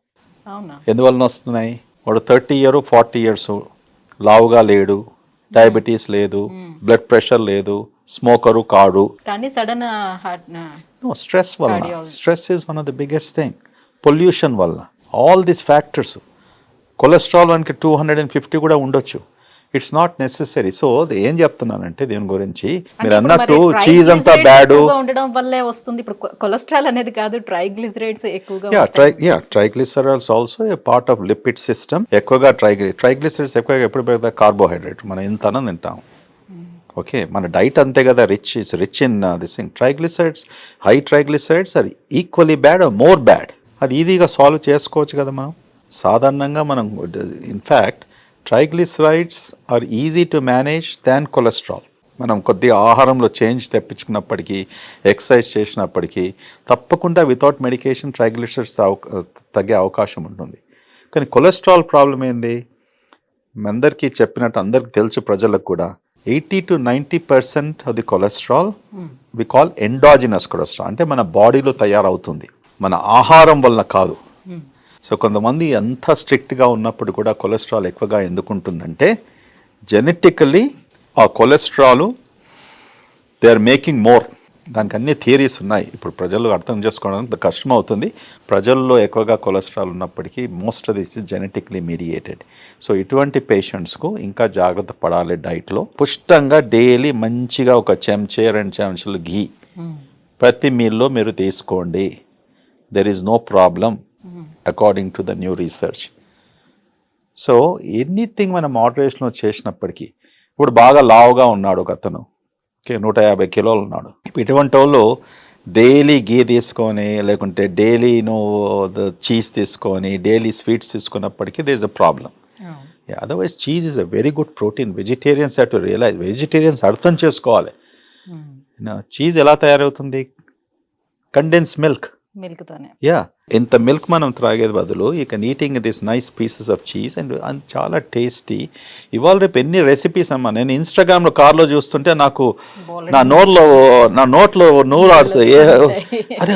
ఎందువలన వస్తున్నాయి? వాడు 30 years 40 years లావుగా లేడు, డయాబెటీస్ లేదు, బ్లడ్ ప్రెషర్ లేదు, స్మోకరు కాడు, కానీ సడన్ స్ట్రెస్ వల్ల. Stress is one of the biggest thing. Pollution వల్ల, ఆల్ దీస్ ఫ్యాక్టర్స్. కొలెస్ట్రాల్ మనకి 250 కూడా ఉండొచ్చు. It's not necessary. సో ఏం చెప్తున్నానంటే దీని గురించి మీరు అన్నట్టు చీజ్ అంతా బ్యాడ్ ఉండడం వల్లే వస్తుంది. ఇప్పుడు కొలెస్ట్రాల్ అనేది కాదు, ట్రైగ్లిసరైడ్స్ ఎక్కువగా. Triglycerides also a part of lipid system. ఎక్కువగా ట్రైగ్లిసరైడ్స్ ఎక్కువగా ఎప్పుడు పెడతా? కార్బోహైడ్రేట్. మనం ఎంత అన్నం తింటాం. ఓకే, మన డైట్ అంతే కదా, rich in this thing. Triglycerides, high triglycerides are equally bad or more bad. అది ఈజీగా సాల్వ్ చేసుకోవచ్చు కదా మనం. సాధారణంగా మనం in fact triglycerides are easy to manage than cholesterol. మనం కొద్దిగా ఆహారంలో చేంజ్ తెప్పించుకున్నప్పటికీ, ఎక్సర్సైజ్ చేసినప్పటికీ తప్పకుండా వితౌట్ మెడికేషన్ ట్రైగ్లిసరైడ్స్ తగ్గే అవకాశం ఉంటుంది. కానీ కొలెస్ట్రాల్ ప్రాబ్లం ఏంది? అందరికీ చెప్పినట్టు అందరికీ తెలుసు, ప్రజలకు కూడా 80 to 90% of the cholesterol we call endogenous cholesterol. అంటే మన బాడీలో తయారవుతుంది, మన ఆహారం వల్ల కాదు. సో కొంతమంది ఎంత స్ట్రిక్ట్గా ఉన్నప్పుడు కూడా కొలెస్ట్రాల్ ఎక్కువగా ఎందుకు ఉంటుందంటే జెనెటికల్లీ ఆ cholesterol they are making more. దానికి అన్ని థియరీస్ ఉన్నాయి. ఇప్పుడు ప్రజలు అర్థం చేసుకోవడానికి కష్టం అవుతుంది. ప్రజల్లో ఎక్కువగా కొలెస్ట్రాల్ ఉన్నప్పటికీ most of this is genetically mediated. So ఇటువంటి పేషెంట్స్కు ఇంకా జాగ్రత్త పడాలి. డైట్లో పుష్టంగా డైలీ మంచిగా ఒక చెంచే 2 చెంచాలు ఘీ ప్రతి మీల్లో మీరు తీసుకోండి. There is no problem according to the new research. So anything మనం మోడరేషన్లో చేసినప్పటికీ, ఇప్పుడు బాగా లావుగా ఉన్నాడు ఒక అతను, 150 kilos ఉన్నాడు. ఇటువంటి వాళ్ళు డైలీ ఘీ తీసుకొని, లేకుంటే డైలీ చీజ్ తీసుకొని, డైలీ స్వీట్స్ తీసుకున్నప్పటికీ they is a problem. Otherwise cheese is a very good protein. Vegetarians have to realise, vegetarians అర్థం చేసుకోవాలి. చీజ్ ఎలా తయారవుతుంది? కండెన్స్ మిల్క్ తోనే. ఇంత మిల్క్ మనం త్రాగేది బదులు you can eating this nice pieces of cheese and చాలా టేస్టీ. ఇవాళ రేపు ఎన్ని రెసిపీస్ అమ్మా. నేను ఇన్స్టాగ్రామ్లో కార్లో చూస్తుంటే నాకు నా నోట్లో నూరు ఆడుతుంది. అరే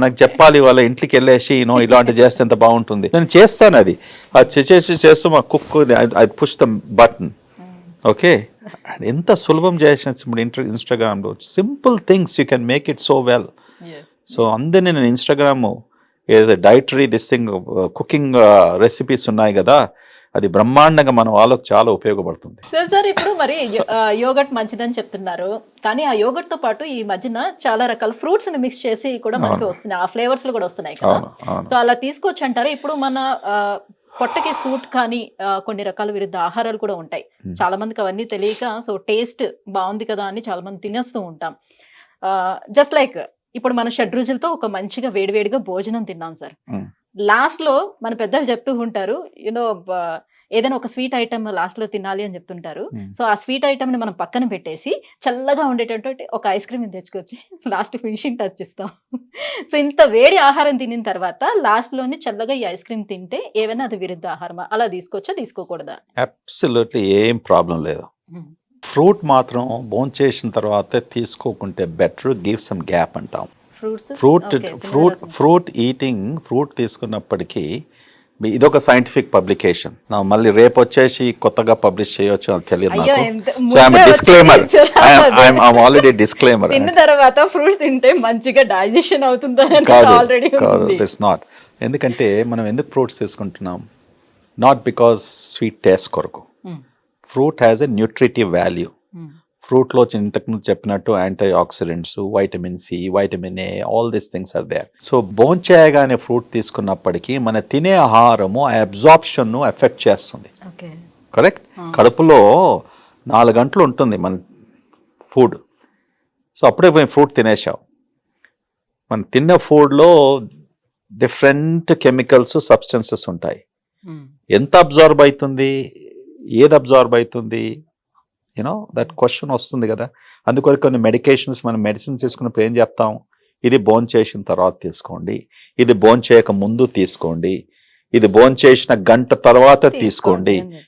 నాకు చెప్పాలి, వాళ్ళ ఇంటికి వెళ్ళేసి ఇలాంటి చేస్తే ఎంత బాగుంటుంది. నేను చేస్తాను అది చేస్తూ మా cook I push the button. Okay, ఎంత సులభం చేసిన ఇన్స్టాగ్రామ్లో simple things you can make it so well. So అందరినీ నేను ఇన్స్టాగ్రామ్ ఏదైతే dietary this thing cooking recipes ఉన్నాయి కదా, అది బ్రహ్మాండంగా మన వాళ్ళకు చాలా ఉపయోగపడుతుంది. సార్ ఇప్పుడు మరి యోగట్ మంచిదని చెప్తున్నారు, కానీ ఆ యోగట్ తో పాటు ఈ మధ్యన చాలా రకాల ఫ్రూట్స్ ని మిక్స్ చేసి కూడా మనకి వస్తున్నాయి, ఆ ఫ్లేవర్స్ లో కూడా వస్తున్నాయి కదా. సో అలా తీసుకోవచ్చు అంటారు. ఇప్పుడు మన పొట్టకి సూట్ కానీ కొన్ని రకాల విరుద్ధ ఆహారాలు కూడా ఉంటాయి. చాలా మందికి అవన్నీ తెలియక సో టేస్ట్ బాగుంది కదా అని చాలా మంది తినేస్తూ ఉంటాం. జస్ట్ లైక్ ఇప్పుడు మన షడ్రుచులతో ఒక మంచిగా వేడివేడిగా భోజనం తిన్నాం సార్. లాస్ట్ లో మన పెద్దలు చెప్తూ ఉంటారు, ఏదైనా ఒక స్వీట్ ఐటమ్ లాస్ట్ లో తినాలి అని చెప్తుంటారు. సో ఆ స్వీట్ ఐటమ్ ని మనం పక్కన పెట్టేసి చల్లగా ఉండేటటువంటి ఒక ఐస్ క్రీమ్ తెచ్చుకొచ్చి లాస్ట్ ఫినిషింగ్ టచ్ ఇస్తాం. సో ఇంత వేడి ఆహారం తినిన తర్వాత లాస్ట్ లోని చల్లగా ఈ ఐస్ క్రీమ్ తింటే ఏమైనా అది విరుద్ధ ఆహారమా? అలా తీసుకోవచ్చా, తీసుకోకూడదా? అబ్సల్యూట్లీ ఏం ప్రాబ్లం లేదు. ఫ్రూట్ మాత్రం బోన్ చేసిన తర్వాత తీసుకోకుంటే బెటర్. గివ్ సమ్ గ్యాప్ అంటాం. ఫ్రూట్ ఈటింగ్, ఫ్రూట్ తీసుకున్నప్పటికీ ఇదొక సైంటిఫిక్ పబ్లికేషన్. మళ్ళీ రేపు వచ్చేసి కొత్తగా పబ్లిష్ చేయొచ్చు అని తెలియదు నాకు. So I'm disclaimer, I'm already disclaimer. తిన్న తర్వాత ఫ్రూట్స్ తింటే మంచిగా డైజెషన్ అవుతుంది ఆల్రెడీ. It's not. ఎందుకంటే మనం ఎందుకు ఫ్రూట్స్ తీసుకుంటున్నాం? నాట్ బికాస్ స్వీట్ టేస్ట్ కొరకు. Fruit has a nutritive value. ఫ్రూట్లో ఇంతకుముందు చెప్పినట్టు antioxidants, vitamin C, vitamin A, all these things are there. So భోంచేయగానే ఫ్రూట్ తీసుకున్నప్పటికీ మన తినే ఆహారము ఆ అబ్జార్ప్షన్ను ఎఫెక్ట్ చేస్తుంది. కరెక్ట్. కడుపులో 4 గంటలు ఉంటుంది మన ఫుడ్. సో అప్పుడే పోయి ఫ్రూట్ తినేసావు. మనం తిన్న ఫుడ్లో డిఫరెంట్ కెమికల్స్, సబ్స్టెన్సెస్ ఉంటాయి. ఎంత అబ్జార్బ్ అవుతుంది, ఏది అబ్జార్బ్ అవుతుంది, యూనో దట్ క్వశ్చన్ వస్తుంది కదా. అందుకొరకు కొన్ని మెడికేషన్స్, మనం మెడిసిన్స్ తీసుకున్నప్పుడు ఏం చెప్తాం, ఇది బోన్ చేసిన తర్వాత తీసుకోండి, ఇది బోన్ చేయక ముందు తీసుకోండి, ఇది బోన్ చేసిన గంట తర్వాత తీసుకోండి,